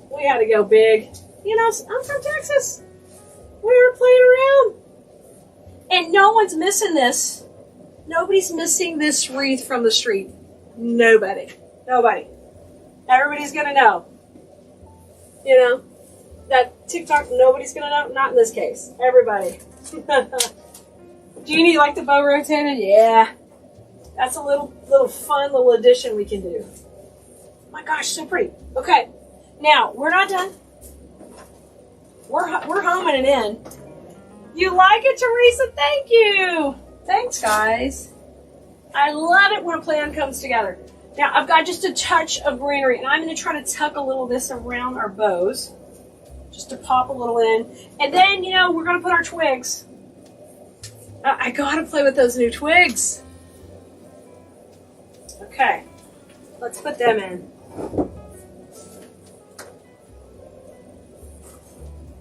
We had to go big. You know, I'm from Texas. We were playing around. And no one's missing this. Nobody's missing this wreath from the street. Nobody. Nobody. Everybody's going to know. You know, that TikTok, nobody's going to know. Not in this case. Everybody. Jeannie, you like the bow rotated? Yeah. That's a little fun little addition we can do. Oh my gosh, so pretty. Okay. Now, we're not done. We're homing it in. You like it, Teresa? Thank you. Thanks, guys. I love it when a plan comes together. Now, I've got just a touch of greenery, and I'm going to try to tuck a little of this around our bows, just to pop a little in. And then, you know, we're going to put our twigs. I got to play with those new twigs. Okay. Let's put them in.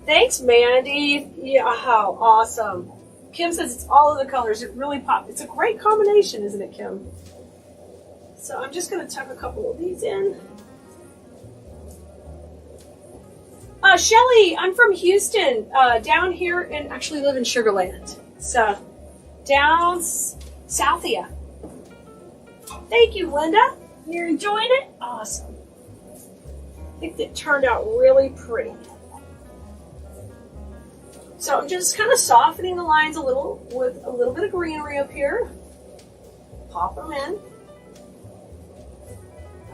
Thanks, Mandy. Yeah, oh, awesome. Kim says it's all of the colors. It really pops. It's a great combination, isn't it, Kim? So I'm just going to tuck a couple of these in. Shelly, I'm from Houston, down here, and actually live in Sugar Land. So, down south of you. Thank you, Linda. You're enjoying it? Awesome. I think it turned out really pretty. So I'm just kind of softening the lines a little with a little bit of greenery up here. Pop them in.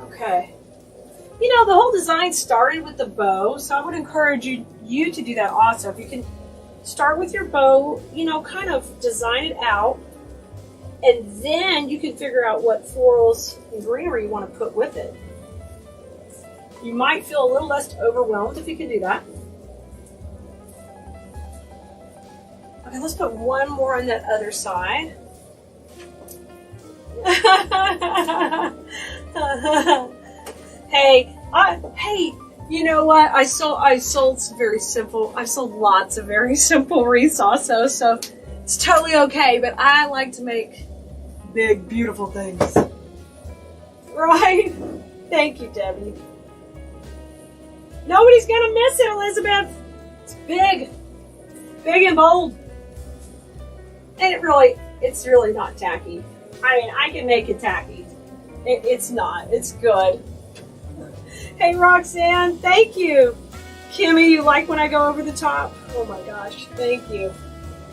Okay. You know, the whole design started with the bow, so I would encourage you to do that also. If you can start with your bow, you know, kind of design it out, and then you can figure out what florals and greenery you want to put with it. You might feel a little less overwhelmed if you can do that. Okay, let's put one more on that other side. Hey, you know what? I sold very simple. I sold lots of very simple wreaths also, so it's totally okay. But I like to make big, beautiful things. Right? Thank you, Debbie. Nobody's gonna miss it, Elizabeth. It's big, big and bold. And it's really not tacky. I mean, I can make it tacky. It's not. It's good. Hey, Roxanne, thank you. Kimmy, you like when I go over the top? Oh my gosh, thank you.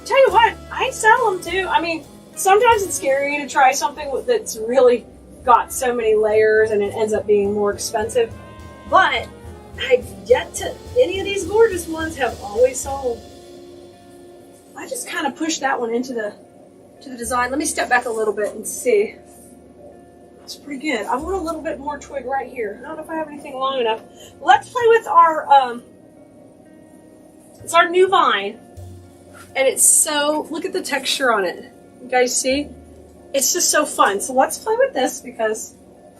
Tell you what, I sell them too. I mean, sometimes it's scary to try something that's really got so many layers and it ends up being more expensive. But I've yet to, any of these gorgeous ones have always sold. I just kind of pushed that one into the design. Let me step back a little bit and see. It's pretty good. I want a little bit more twig right here. I don't know if I have anything long enough. Let's play with our, it's our new vine. And it's so, look at the texture on it. You guys see? It's just so fun. So let's play with this because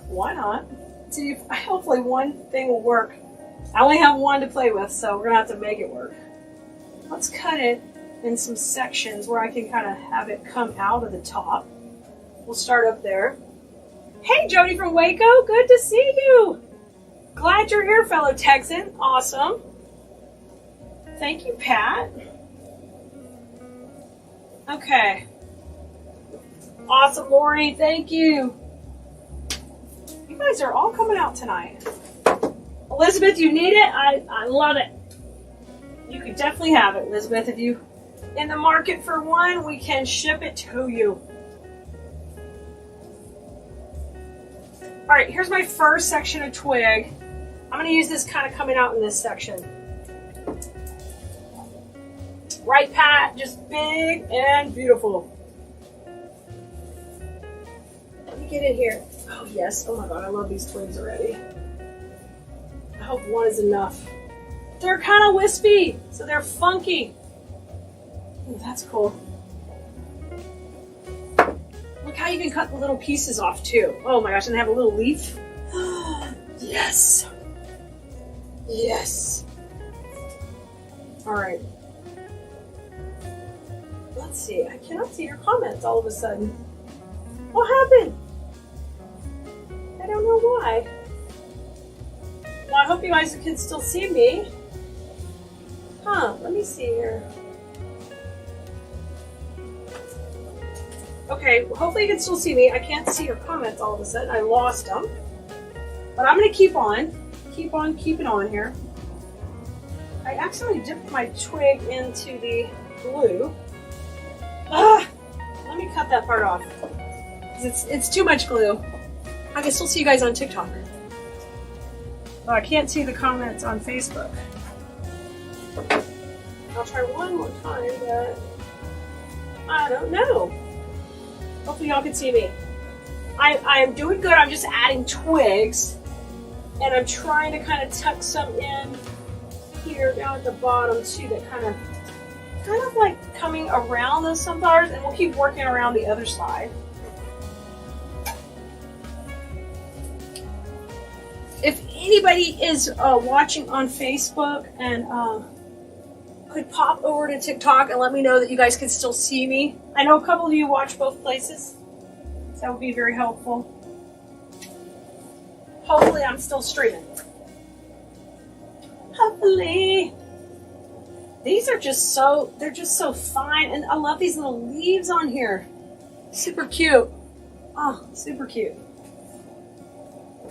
why not? See if hopefully one thing will work. I only have one to play with, so we're gonna have to make it work. Let's cut it in some sections where I can kind of have it come out of the top. We'll start up there. Hey, Jody from Waco, good to see you. Glad you're here, fellow Texan. Awesome. Thank you, Pat. Okay. Awesome, Lori, thank you. You guys are all coming out tonight. Elizabeth, you need it? I love it. You could definitely have it, Elizabeth. If you in the market for one, we can ship it to you. All right, here's my first section of twig. I'm going to use this kind of coming out in this section. Right, Pat? Just big and beautiful. Let me get in here. Oh, yes. Oh, my God. I love these twigs already. I hope one is enough. They're kind of wispy, so they're funky. Ooh, that's cool. Look how you can cut the little pieces off, too. Oh, my gosh. And they have a little leaf. Yes. Yes. All right. Let's see. I cannot see your comments all of a sudden. What happened? I don't know why. Well, I hope you guys can still see me. Huh, let me see here. Okay, hopefully you can still see me. I can't see your comments all of a sudden. I lost them. But I'm going to keep on keeping on here. I accidentally dipped my twig into the glue. Let me cut that part off. It's too much glue. I can still see you guys on TikTok. Oh, I can't see the comments on Facebook. I'll try one more time, but I don't know. Hopefully y'all can see me. I am doing good. I'm just adding twigs, and I'm trying to kind of tuck some in here down at the bottom too. That kind of like coming around those sunflowers, and we'll keep working around the other side. If anybody is watching on Facebook and could pop over to TikTok and let me know that you guys can still see me. I know a couple of you watch both places, so that would be very helpful. Hopefully I'm still streaming. Hopefully. These are they're just so fine, and I love these little leaves on here. Super cute. Oh, super cute.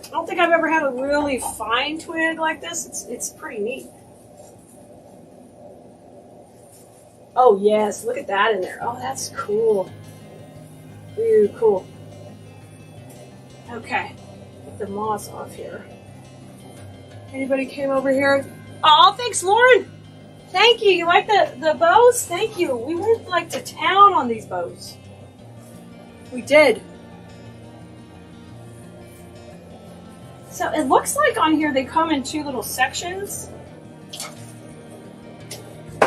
I don't think I've ever had a really fine twig like this. It's pretty neat. Oh yes, look at that in there. Oh, that's cool. Ooh, cool. Okay, get the moss off here. Anybody came over here? Oh, thanks, Lauren. Thank you. You like the bows? Thank you. We went like to town on these bows. We did. So it looks like on here they come in two little sections.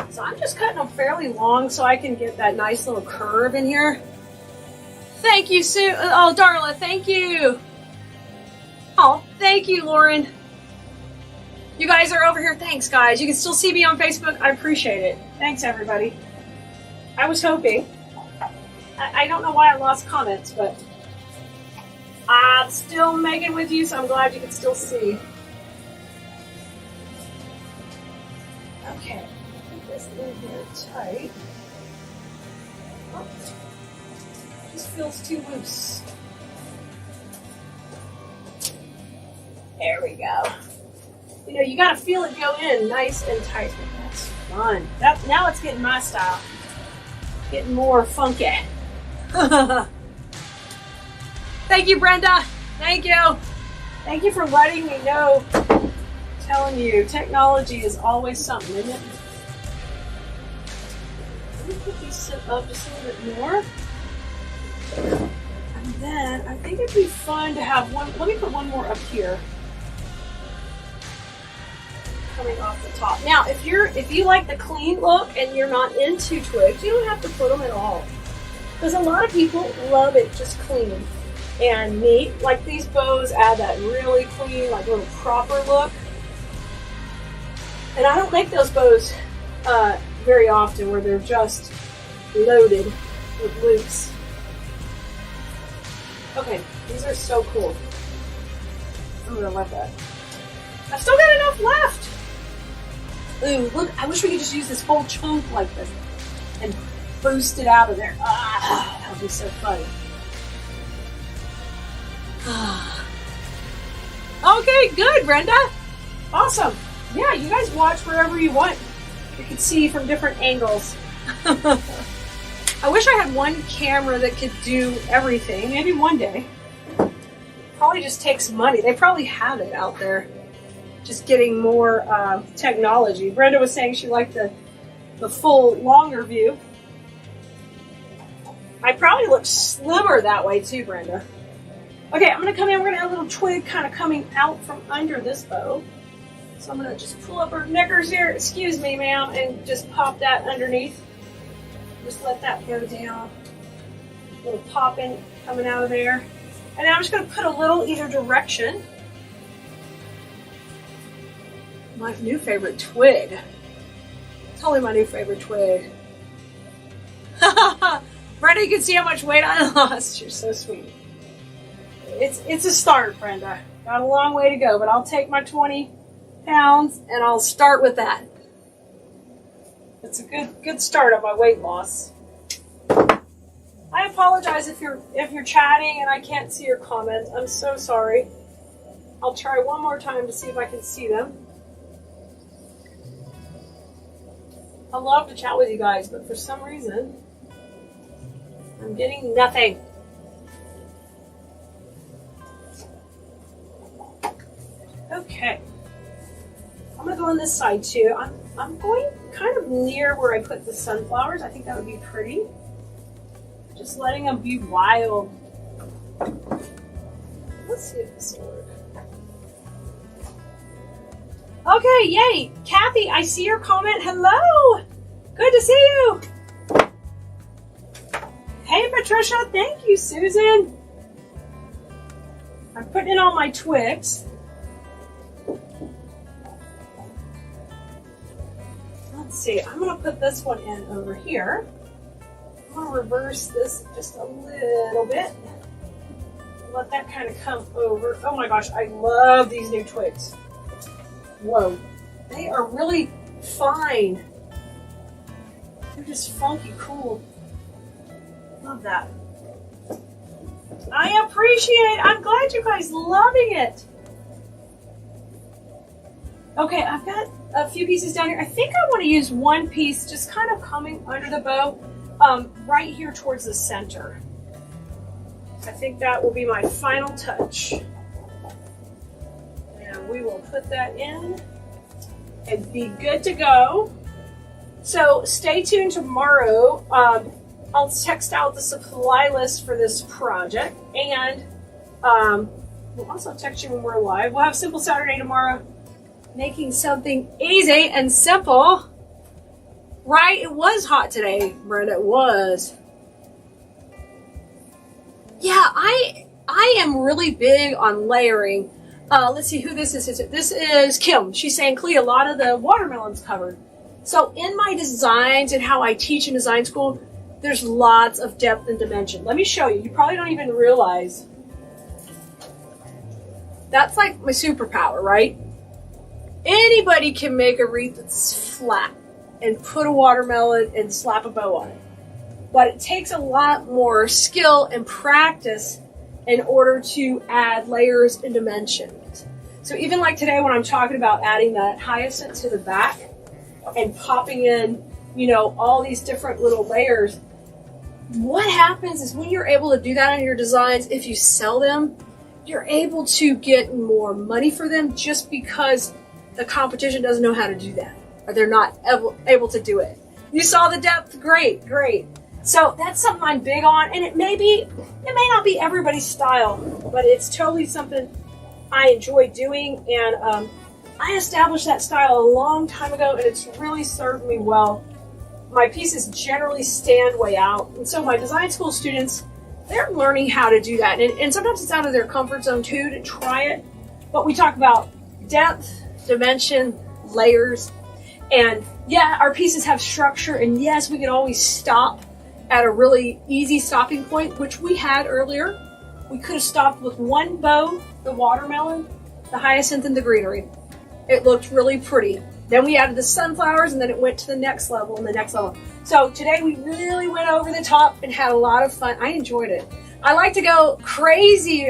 So I'm just cutting them fairly long so I can get that nice little curve in here. Thank you, Sue. Oh, Darla, thank you. Oh, thank you, Lauren. You guys are over here. Thanks, guys. You can still see me on Facebook. I appreciate it. Thanks, everybody. I was hoping. I don't know why I lost comments, but I'm still making with you, so I'm glad you can still see. Okay. Put this in here tight. Oh, just feels too loose. There we go. You know, you gotta feel it go in nice and tight. That's fun. Now it's getting my style. Getting more funky. Thank you, Brenda. Thank you. Thank you for letting me know. I'm telling you, technology is always something, isn't it? Let me put these sit up just a little bit more. And then I think it'd be fun to have one. Let me put one more up here. Coming off the top. Now, if you like the clean look and you're not into twigs, you don't have to put them at all. Because a lot of people love it just clean and neat. Like these bows add that really clean, like little proper look. And I don't make those bows very often where they're just loaded with loops. Okay, these are so cool. I'm gonna love that. I've still got enough left. Ooh, look, I wish we could just use this whole chunk like this and boost it out of there. Ah, that would be so fun. Okay, good, Brenda. Awesome. Yeah, you guys watch wherever you want. You can see from different angles. I wish I had one camera that could do everything. Maybe one day. Probably just takes money. They probably have it out there. Just getting more technology. Brenda was saying she liked the the full longer view. I probably look slimmer that way too, Brenda. Okay, I'm gonna come in, we're gonna have a little twig kind of coming out from under this bow. So I'm gonna just pull up her knickers here, excuse me ma'am, and just pop that underneath. Just let that go down. A little popping coming out of there. And now I'm just gonna put a little either direction. My new favorite twig. Totally my new favorite twig. Brenda, you can see how much weight I lost. You're so sweet. It's a start, Brenda. Got a long way to go, but I'll take my 20 pounds and I'll start with that. It's a good start on my weight loss. I apologize if you're chatting and I can't see your comments. I'm so sorry. I'll try one more time to see if I can see them. I love to chat with you guys, but for some reason, I'm getting nothing. Okay. I'm going to go on this side too. I'm going kind of near where I put the sunflowers. I think that would be pretty. Just letting them be wild. Let's see if this will work. Okay, yay! Kathy, I see your comment. Hello! Good to see you! Hey, Patricia. Thank you, Susan. I'm putting in all my twigs. Let's see. I'm going to put this one in over here. I'm going to reverse this just a little bit. Let that kind of come over. Oh my gosh, I love these new twigs. Whoa. They are really fine. They're just funky cool. Love that. I appreciate. I'm glad you guys loving it. Okay, I've got a few pieces down here. I think I want to use one piece just kind of coming under the bow, right here towards the center. I think that will be my final touch. And we will put that in and be good to go. So stay tuned tomorrow. I'll text out the supply list for this project, and we'll also text you when we're live. We'll have Simple Saturday tomorrow, making something easy and simple. Right? It was hot today, Brenda. It was. Yeah, I am really big on layering. Let's see who this is. This is Kim. She's saying, Clea, a lot of the watermelon's covered. So in my designs and how I teach in design school, there's lots of depth and dimension. Let me show you. You probably don't even realize. That's like my superpower, right? Anybody can make a wreath that's flat and put a watermelon and slap a bow on it. But it takes a lot more skill and practice in order to add layers and dimensions. So even like today when I'm talking about adding that hyacinth to the back and popping in, you know, all these different little layers, what happens is when you're able to do that on your designs, if you sell them, you're able to get more money for them just because the competition doesn't know how to do that, or they're not able to do it. You saw the depth? Great, great. So that's something I'm big on, and it may not be everybody's style, but it's totally something I enjoy doing, and I established that style a long time ago, and it's really served me well. My pieces generally stand way out, and so my design school students, they're learning how to do that, and sometimes it's out of their comfort zone too to try it, but we talk about depth, dimension, layers, and yeah, our pieces have structure, and yes, we can always stop at a really easy stopping point, which we had earlier. We could have stopped with one bow, the watermelon, the hyacinth, and the greenery. It looked really pretty. Then we added the sunflowers, and then it went to the next level and the next level. So today we really went over the top and had a lot of fun. I enjoyed it. I like to go crazy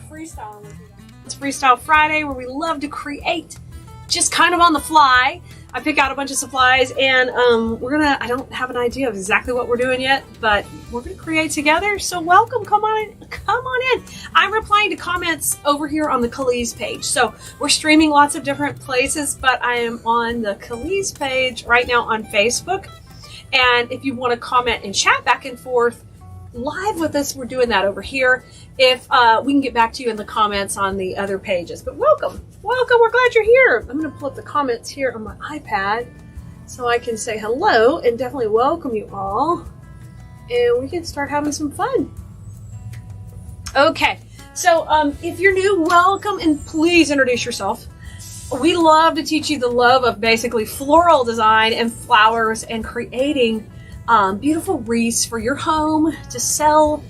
freestyling with you. It's Freestyle Friday, where we love to create just kind of on the fly. I pick out a bunch of supplies, and I don't have an idea of exactly what we're doing yet, but we're gonna create together. So welcome, come on in. I'm replying to comments over here on the Khalees page. So we're streaming lots of different places, but I am on the Khalees page right now on Facebook. And if you want to comment and chat back and forth live with us, we're doing that over here. If we can get back to you in the comments on the other pages. But welcome, we're glad you're here. I'm going to pull up the comments here on my iPad so I can say hello and definitely welcome you all. And we can start having some fun. Okay, so if you're new, welcome, and please introduce yourself. We love to teach you the love of basically floral design and flowers and creating beautiful wreaths for your home to sell,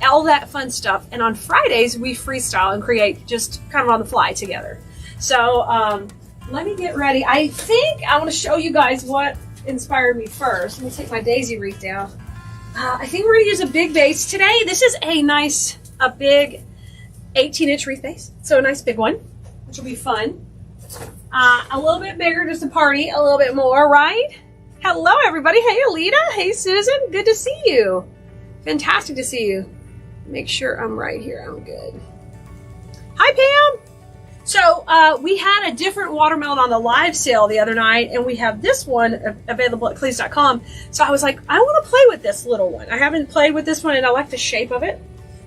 all that fun stuff. And on Fridays, we freestyle and create just kind of on the fly together. So let me get ready. I think I want to show you guys what inspired me first. Let me take my daisy wreath down. I think we're going to use a big vase today. This is a big 18-inch wreath vase. So a nice big one, which will be fun. A little bit bigger just to party a little bit more, right? Hello, everybody. Hey, Alita. Hey, Susan. Good to see you. Fantastic to see you. Make sure I'm right here. I'm good. Hi, Pam. So we had a different watermelon on the live sale the other night, and we have this one available at Khalees.com. So I was like, I want to play with this little one. I haven't played with this one, and I like the shape of it.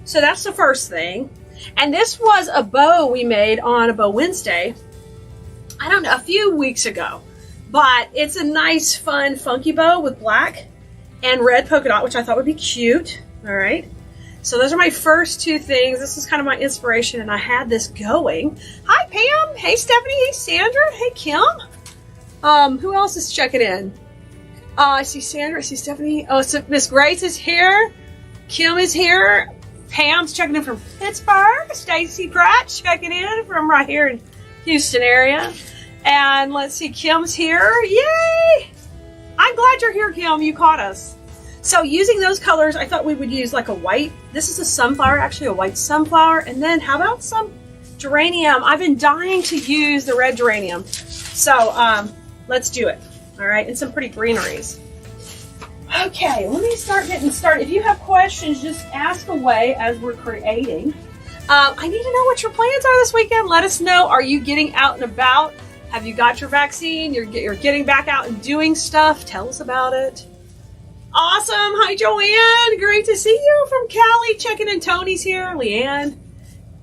So that's the first thing. And this was a bow we made on a Bow Wednesday, I don't know, a few weeks ago. But it's a nice, fun, funky bow with black and red polka dot, which I thought would be cute. All right. So those are my first two things. This is kind of my inspiration, and I had this going. Hi, Pam. Hey, Stephanie. Hey, Sandra. Hey, Kim. Who else is checking in? I see Sandra. I see Stephanie. Oh, so Miss Grace is here. Kim is here. Pam's checking in from Pittsburgh. Stacy Pratt checking in from right here in Houston area. And let's see, Kim's here. Yay! I'm glad you're here, Kim. You caught us. So using those colors, I thought we would use like a white. This is a sunflower, actually a white sunflower. And then how about some geranium? I've been dying to use the red geranium. So let's do it. All right, and some pretty greeneries. Okay, let me start getting started. If you have questions, just ask away as we're creating. I need to know what your plans are this weekend. Let us know. Are you getting out and about? Have you got your vaccine? You're getting back out and doing stuff. Tell us about it. Awesome. Hi, Joanne. Great to see you from Cali. Checking in. Tony's here. Leanne.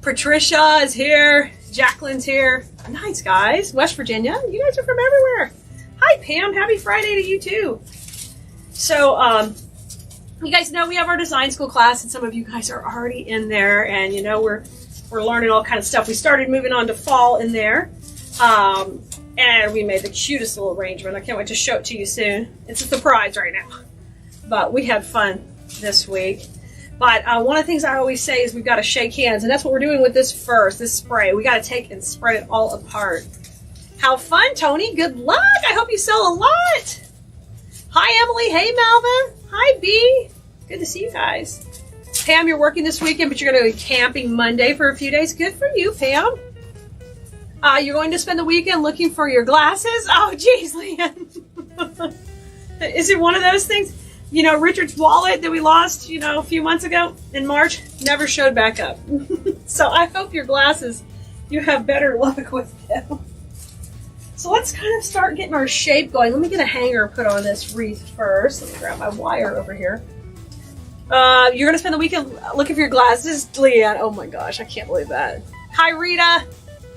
Patricia is here. Jacqueline's here. Nice, guys. West Virginia. You guys are from everywhere. Hi, Pam. Happy Friday to you, too. So, you guys know we have our design school class, and some of you guys are already in there, and you know we're learning all kind of stuff. We started moving on to fall in there, and we made the cutest little arrangement. I can't wait to show it to you soon. It's a surprise right now, but we had fun this week. But one of the things I always say is we've got to shake hands, and that's what we're doing with this first, this spray. We got to take and spread it all apart. How fun, Tony. Good luck. I hope you sell a lot. Hi, Emily. Hey, Malvin. Hi, B. Good to see you guys. Pam, you're working this weekend, but you're going to be camping Monday for a few days. Good for you, Pam. You're going to spend the weekend looking for your glasses? Oh, geez, Leanne. Is it one of those things? You know, Richard's wallet that we lost, you know, a few months ago in March never showed back up. So I hope your glasses, you have better luck with them. So let's kind of start getting our shape going. Let me get a hanger put on this wreath first. Let me grab my wire over here. You're going to spend the weekend looking for your glasses, Leanne. Oh my gosh, I can't believe that. Hi, Rita.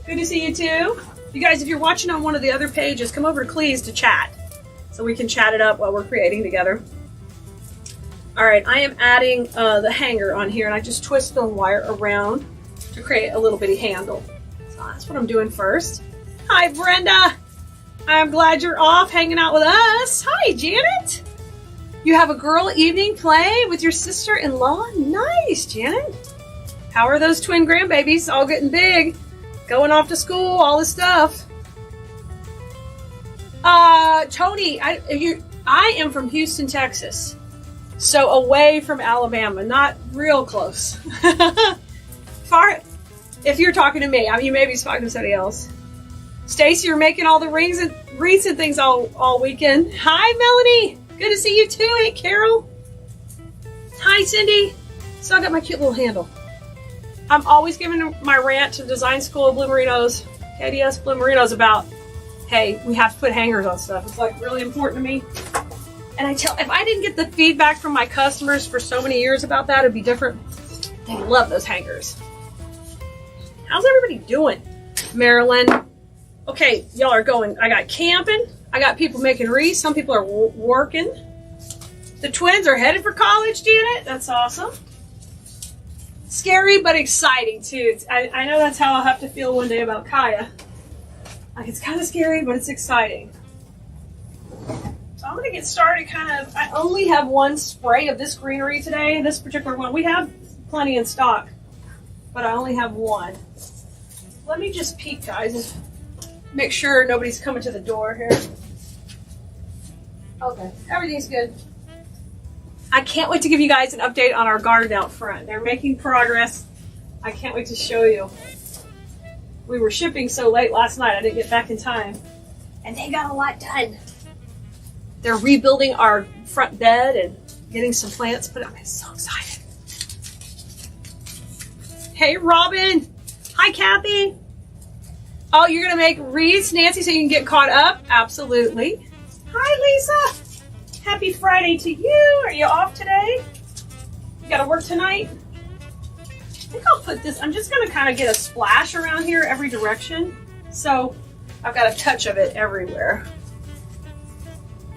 Good to see you too. You guys, if you're watching on one of the other pages, come over to Khalees to chat. So we can chat it up while we're creating together. All right, I am adding the hanger on here, and I just twist the wire around to create a little bitty handle. So that's what I'm doing first. Hi, Brenda. I'm glad you're off hanging out with us. Hi, Janet. You have a girl evening play with your sister-in-law? Nice, Janet. How are those twin grandbabies all getting big? Going off to school, all this stuff. Tony, I am from Houston, Texas. So away from Alabama, not real close. Far, if you're talking to me, I mean, you may be talking to somebody else. Stacy, you're making all the wreaths and things all weekend. Hi, Melanie. Good to see you too. Hey, Carol. Hi, Cindy. So I got my cute little handle. I'm always giving my rant to Design School of Blue Merinos, KDS Blue Merinos, about, hey, we have to put hangers on stuff. It's like really important to me. And if I didn't get the feedback from my customers for so many years about that, it'd be different. They love those hangers. How's everybody doing? Marilyn. Okay, y'all are going. I got camping. I got people making wreaths. Some people are working. The twins are headed for college, Janet. That's awesome. Scary, but exciting, too. I know that's how I'll have to feel one day about Kaya. Like, it's kind of scary, but it's exciting. So I'm going to get started I only have one spray of this greenery today. This particular one. We have plenty in stock, but I only have one. Let me just peek, guys, and make sure nobody's coming to the door here. Okay, everything's good. I can't wait to give you guys an update on our garden out front. They're making progress. I can't wait to show you. We were shipping so late last night, I didn't get back in time. And they got a lot done. They're rebuilding our front bed and getting some plants put up. I'm so excited. Hey, Robin. Hi, Kathy. Oh, you're going to make wreaths, Nancy, so you can get caught up? Absolutely. Hi, Lisa. Happy Friday to you. Are you off today? You got to work tonight? I think I'll put this, I'm just going to kind of get a splash around here every direction. So I've got a touch of it everywhere.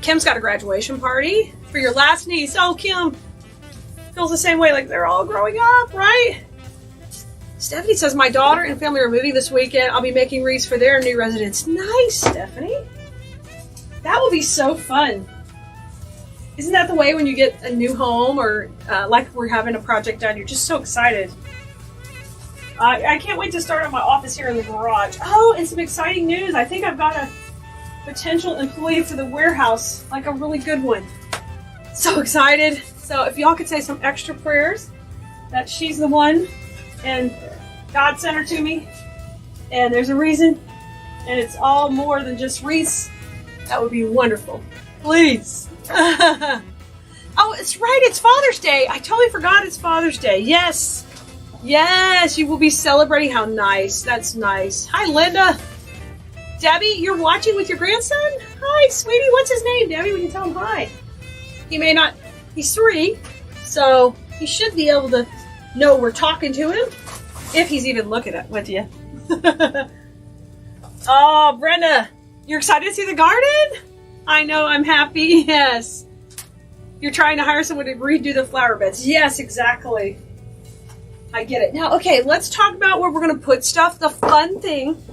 Kim's got a graduation party for your last niece. Oh, Kim feels the same way, like they're all growing up, right? Stephanie says, my daughter and family are moving this weekend. I'll be making wreaths for their new residence. Nice, Stephanie. That will be so fun. Isn't that the way when you get a new home or like we're having a project done, you're just so excited. I can't wait to start on my office here in the garage. Oh, and some exciting news. I think I've got a potential employee for the warehouse, like a really good one. So excited. So if y'all could say some extra prayers that she's the one and God sent her to me and there's a reason and it's all more than just wreaths, that would be wonderful. Please. Oh, it's right. It's Father's Day. I totally forgot it's Father's Day. Yes. Yes, you will be celebrating. How nice. That's nice. Hi, Linda. Debbie, you're watching with your grandson? Hi, sweetie. What's his name, Debbie? We can tell him hi. He may not. He's 3, so he should be able to know we're talking to him if he's even looking at with you. Oh, Brenda, you're excited to see the garden? I know, I'm happy. Yes. You're trying to hire someone to redo the flower beds. Yes, exactly. I get it. Now, okay, let's talk about where we're going to put stuff. The fun thing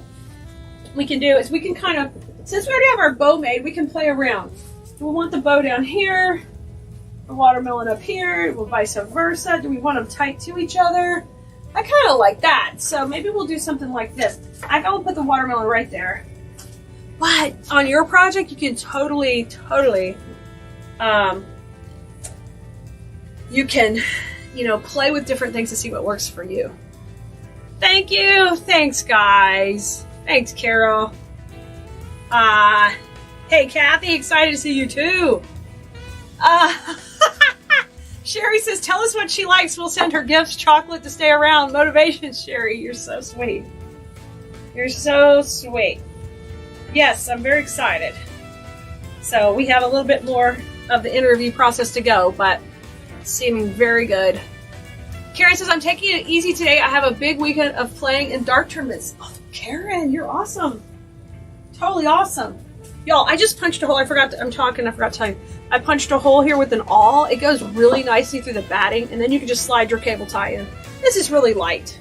we can do is we can kind of, since we already have our bow made, we can play around. Do we want the bow down here? The watermelon up here? Well, vice versa. Do we want them tight to each other? I kind of like that. So maybe we'll do something like this. I will put the watermelon right there. But on your project, you can totally, you can, play with different things to see what works for you. Thank you. Thanks, guys. Thanks, Carol. Hey, Kathy, excited to see you too. Sherry says, tell us what she likes. We'll send her gifts, chocolate to stay around. Motivation, Sherry. You're so sweet. You're so sweet. Yes, I'm very excited. So we have a little bit more of the interview process to go, but it's seeming very good. Karen says, I'm taking it easy today. I have a big weekend of playing in dart tournaments. Oh, Karen, you're awesome. Totally awesome. Y'all, I just punched a hole. I forgot to tell you. I punched a hole here with an awl. It goes really nicely through the batting, and then you can just slide your cable tie in. This is really light.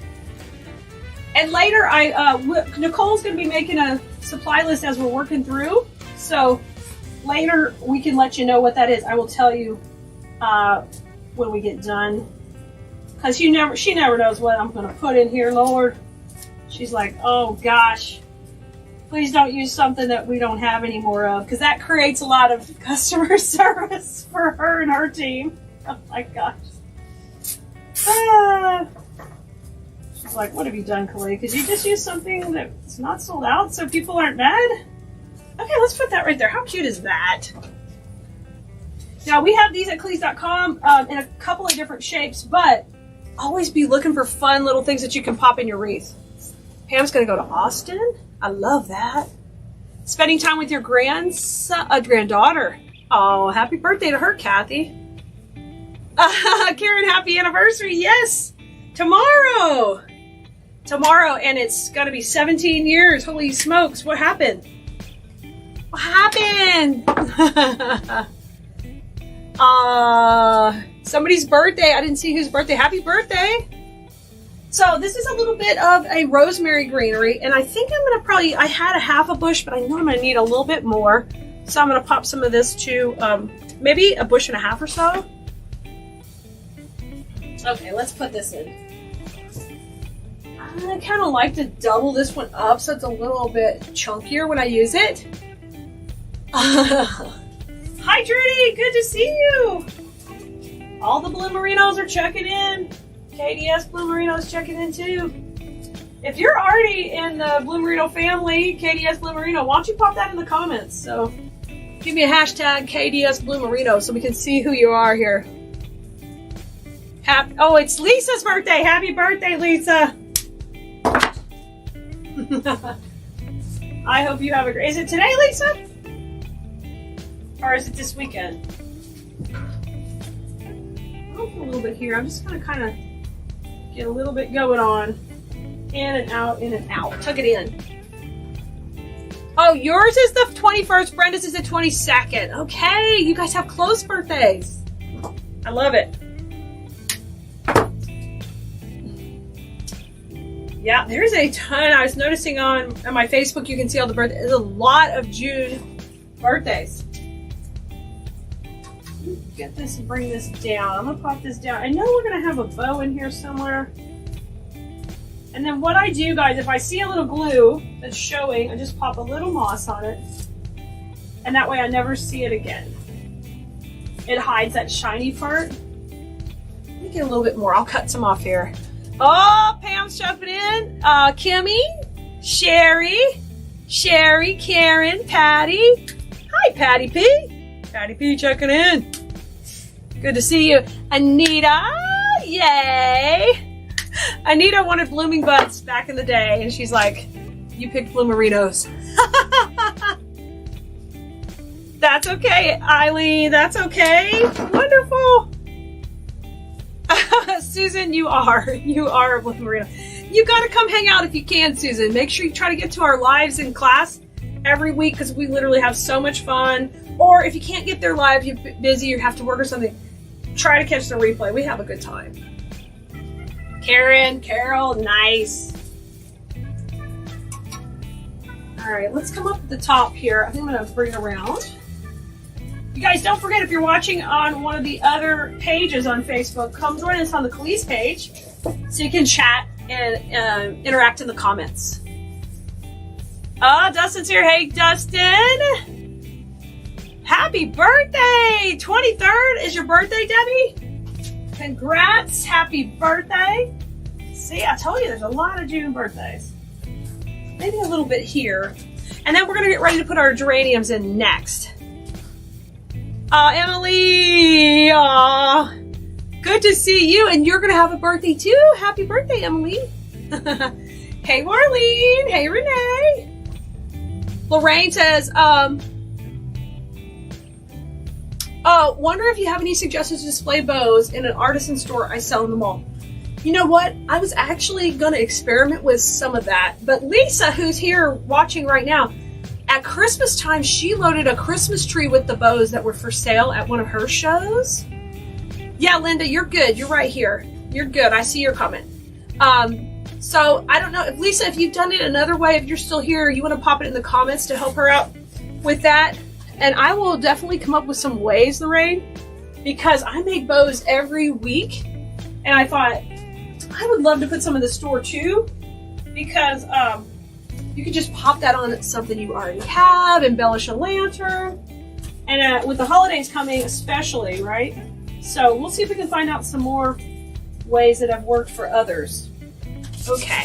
And later, Nicole's going to be making a supply list as we're working through. So later, we can let you know what that is. I will tell you when we get done. Because she never knows what I'm going to put in here, Lord. She's like, oh gosh, please don't use something that we don't have any more of. Because that creates a lot of customer service for her and her team. Oh my gosh. She's like, what have you done, Khalid? Because you just used something that's not sold out so people aren't mad? Okay, let's put that right there. How cute is that? Now, we have these at Cleese.com in a couple of different shapes, but always be looking for fun little things that you can pop in your wreath. Pam's going to go to Austin. I love that. Spending time with your granddaughter. Oh, happy birthday to her, Kathy. Karen, happy anniversary. Yes, tomorrow. Tomorrow, and it's going to be 17 years. Holy smokes, what happened? What happened? Somebody's birthday. I didn't see whose birthday. Happy birthday. So this is a little bit of a rosemary greenery, and I think I'm going to I had a half a bush, but I know I'm going to need a little bit more. So I'm going to pop some of this to maybe a bush and a half or so. Okay, let's put this in. I kind of like to double this one up so it's a little bit chunkier when I use it. Hi, Trudy. Good to see you. All the Blue Merinos are checking in. KDS Blue Merino's checking in too. If you're already in the Blue Merino family, KDS Blue Merino, why don't you pop that in the comments? So give me a hashtag KDS Blue Merino so we can see who you are here. Oh, it's Lisa's birthday. Happy birthday, Lisa. I hope you have a great... Is it today, Lisa? Or is it this weekend? I'll put a little bit here. I'm just going to kind of get a little bit going on. In and out, in and out. Tuck it in. Oh, yours is the 21st. Brenda's is the 22nd. Okay, you guys have close birthdays. I love it. Yeah, there's a ton. I was noticing on my Facebook, you can see all the birthdays. There's a lot of June birthdays. Get this and bring this down. I'm going to pop this down. I know we're going to have a bow in here somewhere. And then what I do, guys, if I see a little glue that's showing, I just pop a little moss on it. And that way I never see it again. It hides that shiny part. Let me get a little bit more. I'll cut some off here. Oh, Pam's jumping in. Kimmy, Sherry, Karen, Patty. Hi, Patty P. Patty P checking in. Good to see you. Anita, yay. Anita wanted blooming buds back in the day, and she's like, you picked Blue Merinos. That's okay, Eileen. That's okay. Wonderful. Susan, you are a Blue Merino. You got to come hang out if you can, Susan. Make sure you try to get to our lives in class every week because we literally have so much fun. Or if you can't get there live, you're busy, you have to work or something, try to catch the replay. We have a good time. Karen, Carol, nice. All right, let's come up at the top here. I think I'm going to bring it around. You guys, don't forget, if you're watching on one of the other pages on Facebook, come join us on the Khalees page so you can chat and interact in the comments. Dustin's here. Hey, Dustin. Happy birthday. 23rd is your birthday, Debbie. Congrats. Happy birthday. See, I told you there's a lot of June birthdays. Maybe a little bit here. And then we're going to get ready to put our geraniums in next. Emily, good to see you, and you're going to have a birthday too. Happy birthday, Emily. Hey, Marlene. Hey, Renee. Lorraine says, wonder if you have any suggestions to display bows in an artisan store I sell in the mall. You know what? I was actually going to experiment with some of that, but Lisa, who's here watching right now, at Christmas time, she loaded a Christmas tree with the bows that were for sale at one of her shows. Yeah, Linda, you're good. You're right here. You're good. I see your comment. So I don't know if Lisa, if you've done it another way, if you're still here, you want to pop it in the comments to help her out with that. And I will definitely come up with some ways, Lorraine, because I make bows every week. And I thought I would love to put some in the store too, because, you can just pop that on something you already have, embellish a lantern, and with the holidays coming especially, right? So we'll see if we can find out some more ways that have worked for others. Okay.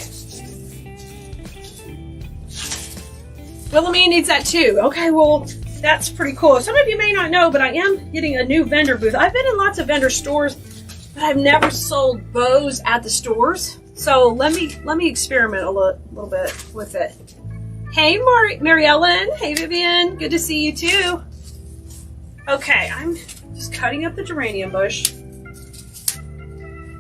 Wilhelmine needs that too. Okay, well, that's pretty cool. Some of you may not know, but I am getting a new vendor booth. I've been in lots of vendor stores, but I've never sold bows at the stores. So let me experiment a little bit with it. Hey, Mary Ellen. Hey, Vivian. Good to see you too. Okay, I'm just cutting up the geranium bush.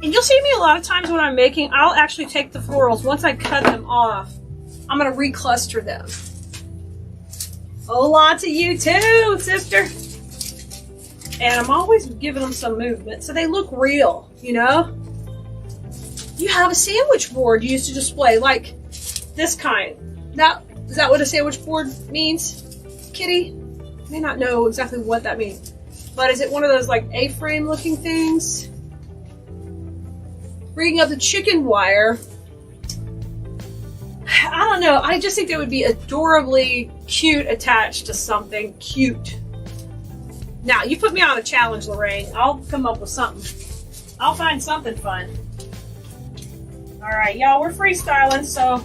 And you'll see me a lot of times when I'm making, I'll actually take the florals. Once I cut them off, I'm going to recluster them. Hola to you too, sister. And I'm always giving them some movement so they look real, you know? You have a sandwich board you used to display, like this kind. Is that what a sandwich board means, Kitty? You may not know exactly what that means. But is it one of those like A-frame looking things? Rigging up the chicken wire. I don't know. I just think they would be adorably cute attached to something cute. Now, you put me on a challenge, Lorraine. I'll come up with something. I'll find something fun. All right, y'all, we're freestyling, so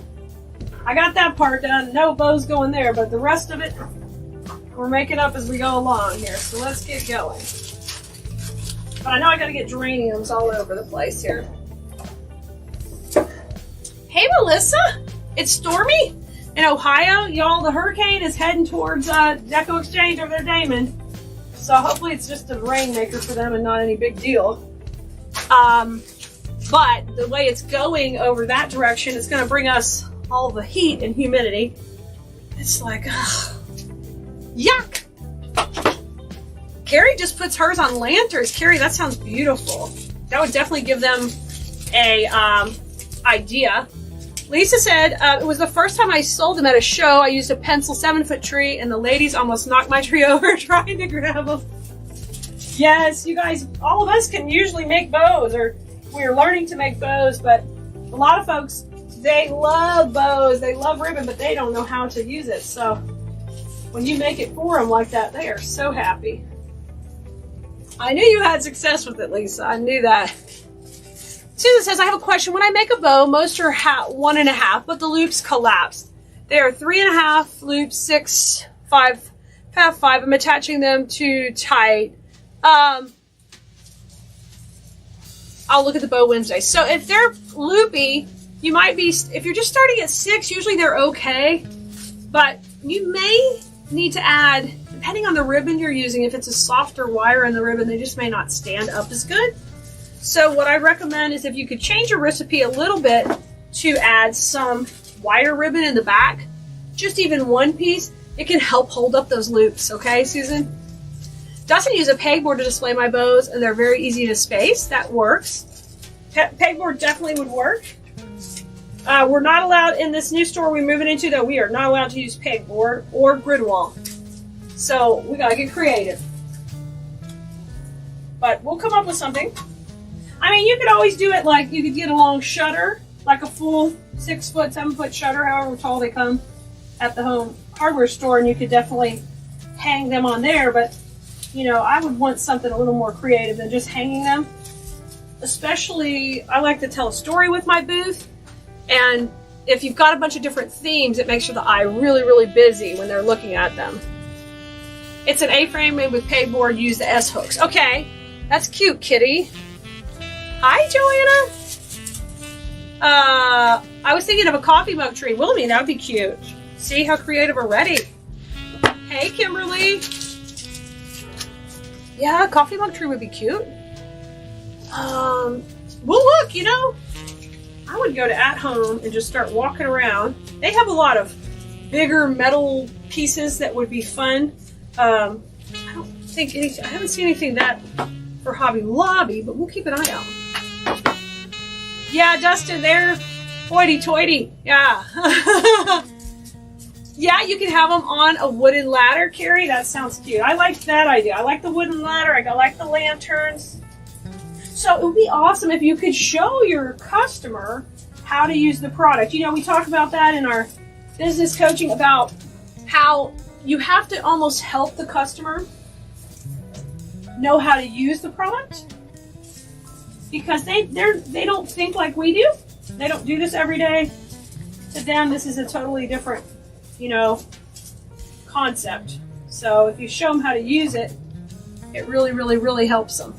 I got that part done. No bows going there, but the rest of it, we're making up as we go along here. So let's get going. But I know I got to get geraniums all over the place here. Hey, Melissa. It's stormy in Ohio. Y'all, the hurricane is heading towards Decor Exchange over there, Damon. So hopefully it's just a rainmaker for them and not any big deal. But the way it's going over that direction, it's going to bring us all the heat and humidity. It's like, ugh, yuck. Carrie just puts hers on lanterns. Carrie, that sounds beautiful. That would definitely give them a idea. Lisa said, it was the first time I sold them at a show. I used a pencil 7-foot tree and the ladies almost knocked my tree over trying to grab them. Yes, you guys, all of us can usually make bows, or we're learning to make bows, but a lot of folks, they love bows, they love ribbon, but they don't know how to use it. So when you make it for them like that, they are so happy. I knew you had success with it, Lisa. I knew that. Susan says, I have a question. When I make a bow, most are 1.5, but the loops collapsed. They are 3.5 loops, 6, 5, half 5. I'm attaching them too tight. I'll look at the bow Wednesday. So if they're loopy, you might be, if you're just starting at 6, usually they're okay. But you may need to add, depending on the ribbon you're using, if it's a softer wire in the ribbon, they just may not stand up as good. So what I recommend is if you could change your recipe a little bit to add some wire ribbon in the back, just even one piece, it can help hold up those loops. Okay, Susan? Dustin used a pegboard to display my bows, and they're very easy to space. That works. Pegboard definitely would work. We're not allowed, in this new store we're moving into, though, we are not allowed to use pegboard or grid wall. So we gotta get creative. But we'll come up with something. I mean, you could always do it like, you could get a long shutter, like a full 6-foot, 7-foot shutter, however tall they come at the home hardware store, and you could definitely hang them on there. But, you know, I would want something a little more creative than just hanging them. Especially, I like to tell a story with my booth, and if you've got a bunch of different themes, it makes the eye really, really busy when they're looking at them. It's an A-frame made with pegboard, use the S-hooks. Okay, that's cute, Kitty. Hi, Joanna. I was thinking of a coffee mug tree. Wilhelmine, that would be cute. See how creative already. Hey, Kimberly. Yeah, coffee mug tree would be cute. Well, look, you know, I would go to At Home and just start walking around. They have a lot of bigger metal pieces that would be fun. I haven't seen anything that for Hobby Lobby, but we'll keep an eye out. Yeah, Dustin, they're hoity-toity. Yeah. Yeah, you can have them on a wooden ladder, Carrie. That sounds cute. I like that idea. I like the wooden ladder. I like the lanterns. So it would be awesome if you could show your customer how to use the product. You know, we talk about that in our business coaching about how you have to almost help the customer know how to use the product, because they don't think like we do. they don't do this every day. To them, this is a totally different, you know, concept. So if you show them how to use it, it really, really, really helps them.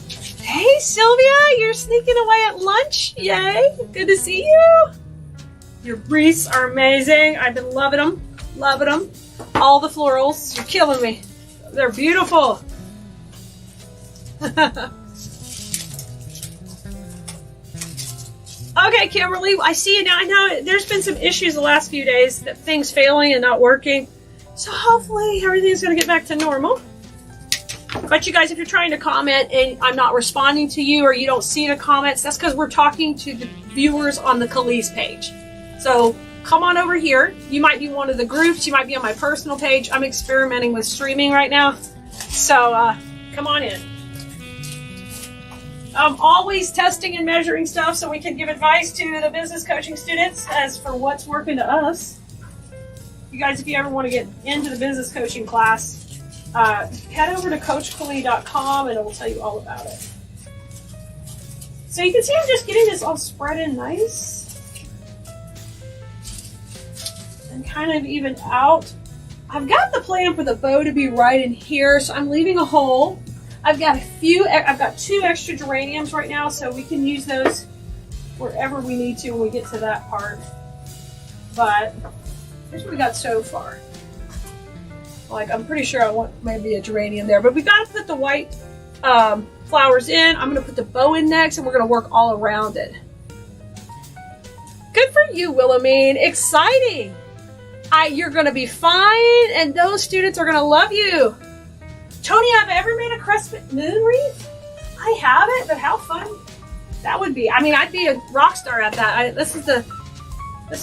Hey, Sylvia, you're sneaking away at lunch. Yay, good to see you. Your wreaths are amazing. I've been loving them, loving them. All the florals, you're killing me. They're beautiful. Okay, Kimberly, I see you now. I know there's been some issues the last few days, that things failing and not working. So hopefully everything's going to get back to normal. But you guys, if you're trying to comment and I'm not responding to you or you don't see the comments, that's because we're talking to the viewers on the Khalees page. So come on over here. You might be one of the groups. You might be on my personal page. I'm experimenting with streaming right now. So come on in. I'm always testing and measuring stuff so we can give advice to the business coaching students as for what's working to us. You guys, if you ever want to get into the business coaching class, head over to CoachKhalee.com and it will tell you all about it. So you can see I'm just getting this all spread in nice and kind of even out. I've got the plan for the bow to be right in here, so I'm leaving a hole. I've got two extra geraniums right now, so we can use those wherever we need to when we get to that part. But here's what we got so far. Like, I'm pretty sure I want maybe a geranium there, but we got to put the white flowers in. I'm going to put the bow in next, and we're going to work all around it. Good for you, Wilhelmine. Exciting. You're going to be fine, and those students are going to love you. Tony, have I ever made a crescent moon wreath? I haven't, but how fun that would be. I mean, I'd be a rock star at that. This is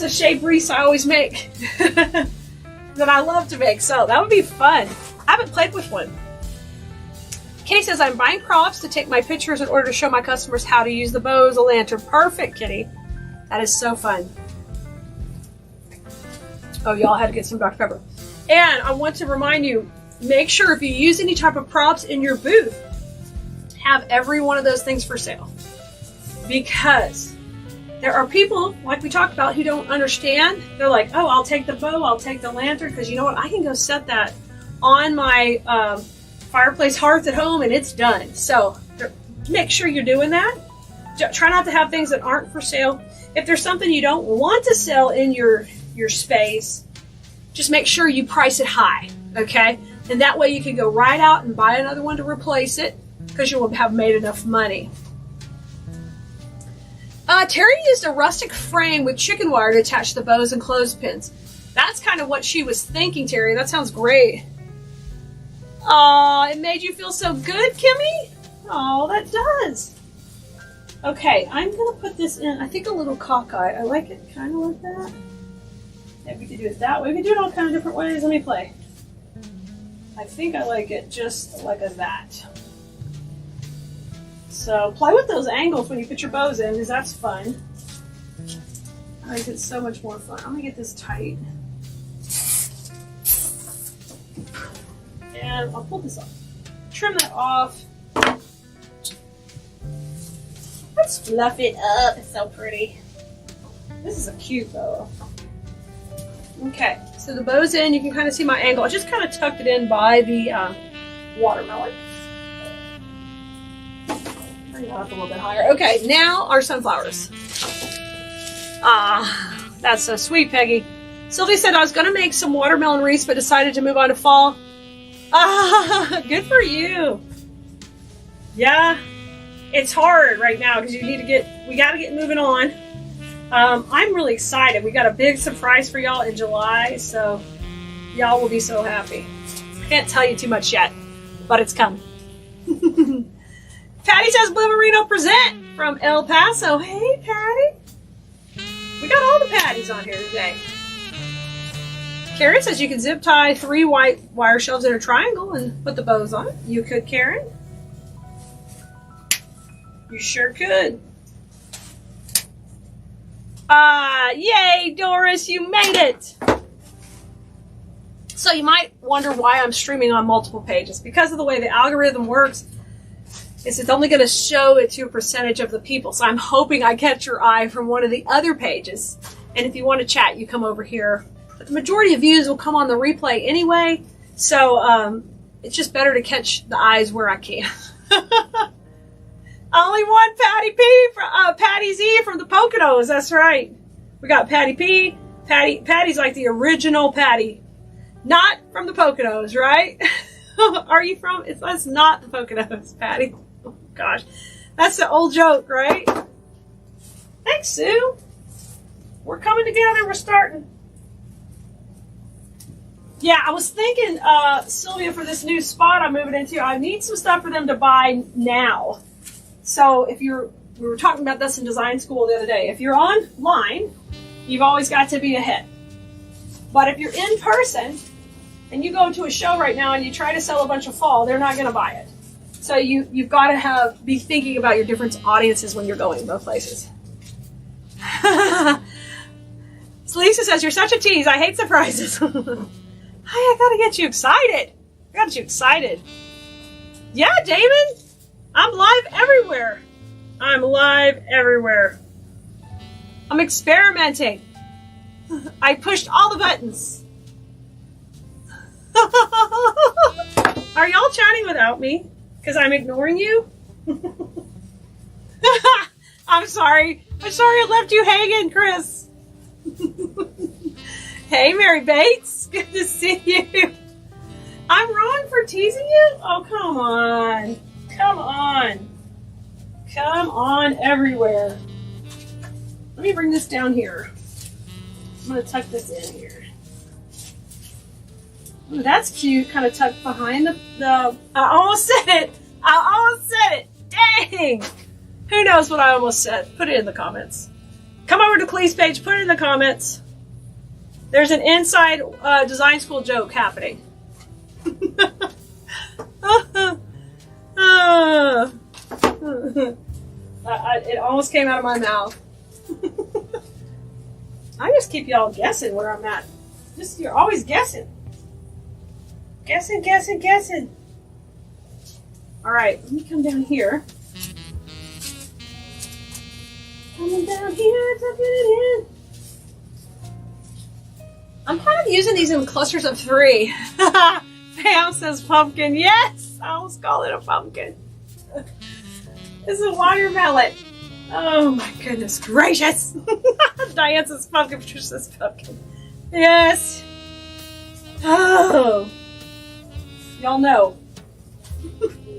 a shaped wreath I always make that I love to make, so that would be fun. I haven't played with one. Kitty says, I'm buying props to take my pictures in order to show my customers how to use the bow as a lantern. Perfect, Kitty. That is so fun. Oh, y'all had to get some Dr. Pepper. And I want to remind you, make sure if you use any type of props in your booth, have every one of those things for sale. Because there are people, like we talked about, who don't understand. They're like, oh, I'll take the bow, I'll take the lantern, because you know what? I can go set that on my fireplace hearth at home and it's done. So make sure you're doing that. Try not to have things that aren't for sale. If there's something you don't want to sell in your space, just make sure you price it high, okay? And that way you can go right out and buy another one to replace it because you will have made enough money. Terry used a rustic frame with chicken wire to attach the bows and clothespins. That's kind of what she was thinking, Terry. That sounds great. Aw, it made you feel so good, Kimmy? Oh, that does. Okay, I'm going to put this in, I think a little cockeye. I like it kind of like that. Maybe we could do it that way. We could do it all kind of different ways. Let me play. I think I like it just like that. So play with those angles when you put your bows in, because that's fun. I think it's so much more fun. I'm going to get this tight. And I'll pull this off. Trim that off. Let's fluff it up. It's so pretty. This is a cute bow. Okay, so the bow's in. You can kind of see my angle. I just kind of tucked it in by the watermelon. Bring it up a little bit higher. Okay, now our sunflowers. Ah, that's so sweet, Peggy. Sylvia said I was going to make some watermelon wreaths, but decided to move on to fall. Ah, good for you. Yeah, it's hard right now because we got to get moving on. I'm really excited. We got a big surprise for y'all in July, so y'all will be so happy. I can't tell you too much yet, but it's coming. Patty says Blue Merino present from El Paso. Hey, Patty. We got all the Patties on here today. Karen says you can zip tie 3 white wire shelves in a triangle and put the bows on it. You could, Karen. You sure could. Yay, Doris, you made it. So you might wonder why I'm streaming on multiple pages. Because of the way the algorithm works, is it's only going to show it to a percentage of the people. So I'm hoping I catch your eye from one of the other pages. And if you want to chat, you come over here. But the majority of views will come on the replay anyway. So it's just better to catch the eyes where I can. Only one Patty P from Patty Z from the Poconos. That's right. We got Patty P. Patty's like the original Patty. Not from the Poconos, right? Are you from? That's not the Poconos, Patty. Oh, gosh. That's the old joke, right? Thanks, Sue. We're coming together. We're starting. Yeah, I was thinking, Sylvia, for this new spot I'm moving into, I need some stuff for them to buy now. So if we were talking about this in design school the other day. If you're online, you've always got to be ahead. But if you're in person, and you go to a show right now and you try to sell a bunch of fall, they're not going to buy it. So you've got to be thinking about your different audiences when you're going both places. So Lisa says, you're such a tease. I hate surprises. I got to get you excited. I got you excited. Yeah, David. I'm live everywhere. I'm live everywhere. I'm experimenting. I pushed all the buttons. Are y'all chatting without me? Because I'm ignoring you? I'm sorry. I'm sorry I left you hanging, Chris. Hey, Mary Bates. Good to see you. I'm wrong for teasing you? Oh, come on. Come on. Come on everywhere. Let me bring this down here. I'm going to tuck this in here. Ooh, that's cute. Kind of tucked behind the... I almost said it. I almost said it. Dang. Who knows what I almost said? Put it in the comments. Come over to Clee's page. Put it in the comments. There's an inside design school joke happening. It almost came out of my mouth. I just keep y'all guessing where I'm at. You're always guessing. Guessing, guessing, guessing. All right, let me come down here. Coming down here, tucking it in. I'm kind of using these in clusters of 3. Pam says pumpkin. Yes, I almost call it a pumpkin. It's a watermelon. Oh my goodness gracious. Diane says pumpkin. Patricia says pumpkin. Yes. Oh. Y'all know.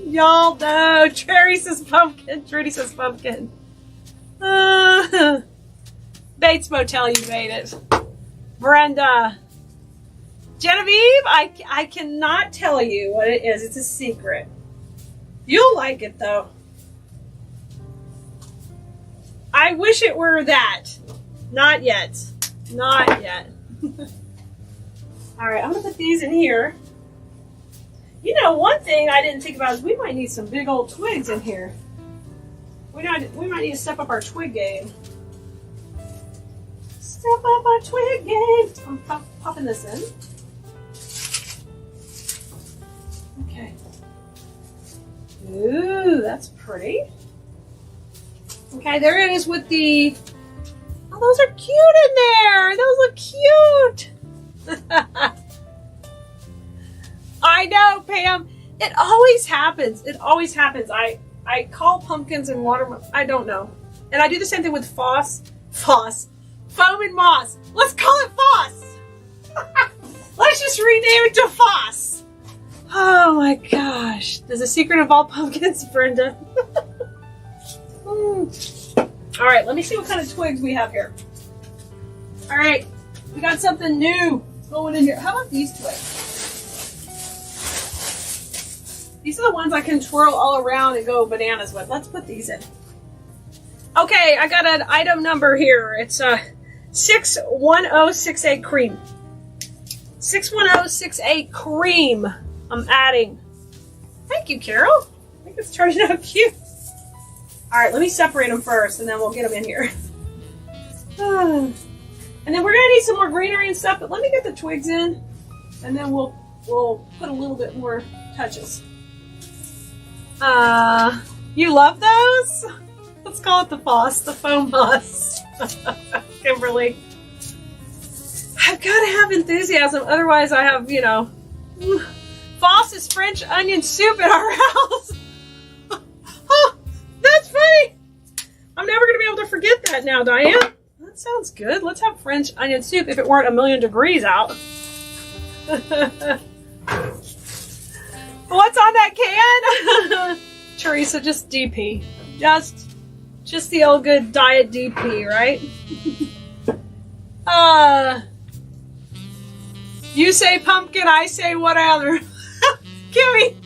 Y'all know. Cherry says pumpkin. Trudy says pumpkin. Bates Motel, you made it. Brenda. Genevieve, I cannot tell you what it is. It's a secret. You'll like it though. I wish it were that. Not yet. Not yet. All right, I'm gonna put these in here. You know, one thing I didn't think about is we might need some big old twigs in here. We might need to step up our twig game. Step up our twig game. I'm popping this in. Okay. Ooh, that's pretty. Okay, there it is with the... Oh, those are cute in there. Those look cute. I know, Pam. It always happens. It always happens. I call pumpkins and watermelon. I don't know. And I do the same thing with foam and moss. Let's call it Foss. Let's just rename it to Foss. Oh my gosh. There's a secret of all pumpkins, Brenda. All right, let me see what kind of twigs we have here. All right, we got something new going in here. How about these twigs? These are the ones I can twirl all around and go bananas with. Let's put these in. Okay, I got an item number here. It's 61068 cream. 61068 cream. I'm adding. Thank you, Carol. I think it's turning out cute. All right, let me separate them first, and then we'll get them in here. And then we're gonna need some more greenery and stuff, but let me get the twigs in, and then we'll put a little bit more touches. You love those? Let's call it the Foss, the foam moss. Kimberly. I've got to have enthusiasm, otherwise I have, you know, Foss's French onion soup at our house. Oh, that's funny. I'm never going to be able to forget that now, Diane. That sounds good. Let's have French onion soup if it weren't 1,000,000 degrees out. What's on that can? Teresa, just DP. Just the old good diet DP, right? You say pumpkin, I say whatever. Kimmy,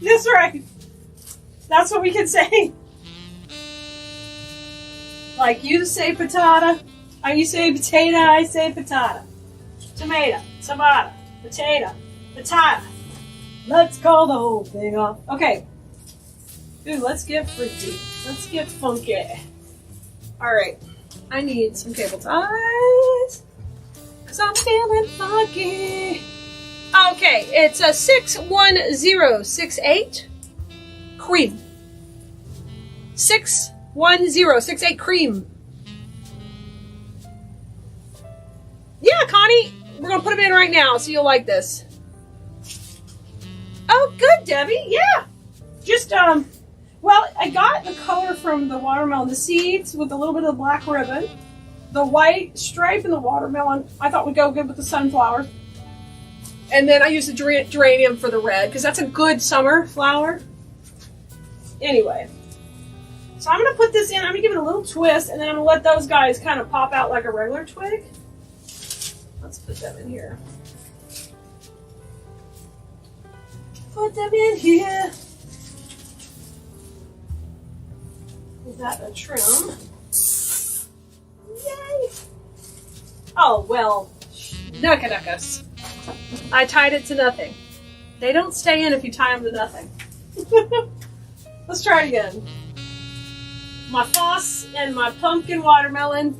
that's right. That's what we can say. Like you say patata, you say potato, I say patata. Tomato, tomato, potato, patata. Let's call the whole thing off. Okay. Ooh, let's get freaky. Let's get funky. Alright. I need some cable ties. Because I'm feeling funky. Okay, it's a 61068 cream. 61068 cream. Yeah, Connie, we're going to put them in right now, so you'll like this. Oh, good, Debbie. Yeah. Just, well, I got the color from the watermelon, the seeds with a little bit of black ribbon. The white stripe in the watermelon I thought would go good with the sunflower. And then I used the geranium for the red, because that's a good summer flower. Anyway. So I'm going to put this in. I'm going to give it a little twist, and then I'm going to let those guys kind of pop out like a regular twig. Let's put them in here. Put them in here. Is that a trim? Yay! Oh, well, nucka-nuckas. I tied it to nothing. They don't stay in if you tie them to nothing. Let's try it again. My Foss and my pumpkin watermelon.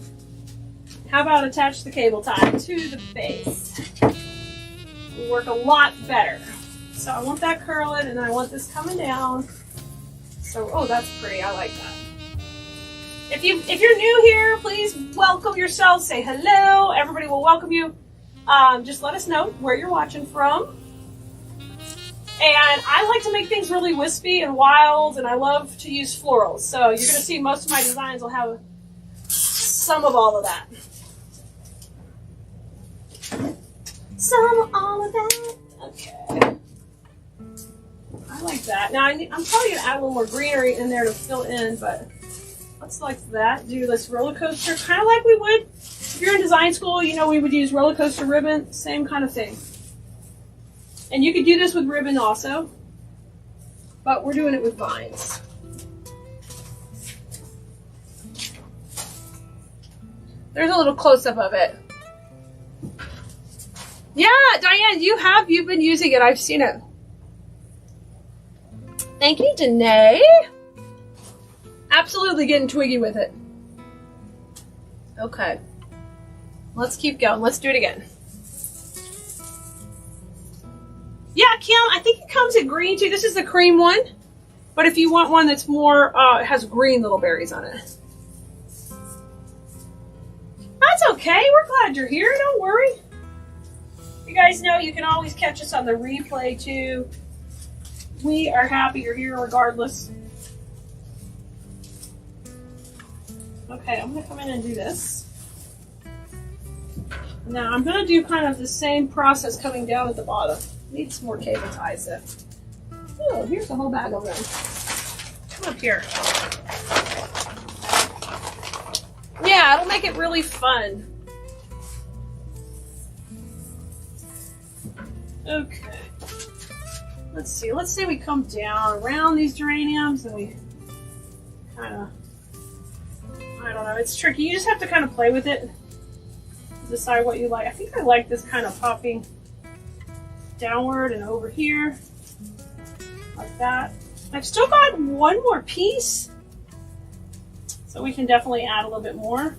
How about attach the cable tie to the base? It'll work a lot better. So I want that curling, and I want this coming down. So, oh, that's pretty. I like that. If you're new here, please welcome yourself. Say hello. Everybody will welcome you. Just let us know where you're watching from. And I like to make things really wispy and wild, and I love to use florals. So you're going to see most of my designs will have some of all of that. Some of all of that. Okay. I like that. Now, I'm probably going to add a little more greenery in there to fill in, but let's like that. Do this roller coaster, kind of like we would. If you're in design school, you know we would use roller coaster ribbon. Same kind of thing. And you could do this with ribbon also, but we're doing it with vines. There's a little close-up of it. Yeah, Diane, you've been using it. I've seen it. Thank you, Danae. Absolutely getting twiggy with it. Okay. Let's keep going. Let's do it again. Yeah, Kim, I think it comes in green too. This is the cream one. But if you want one that's more, it has green little berries on it. That's okay. We're glad you're here. Don't worry. You guys know you can always catch us on the replay too. We are happy you're here regardless. Okay, I'm going to come in and do this. Now I'm going to do kind of the same process coming down at the bottom. Need some more cable ties though. Oh, here's a whole bag of them. Come up here. Yeah, it'll make it really fun. Okay. Let's see. Let's say we come down around these geraniums and we kind of, I don't know, it's tricky. You just have to kind of play with it. Decide what you like. I think I like this kind of popping downward and over here. Like that. I've still got one more piece. So we can definitely add a little bit more.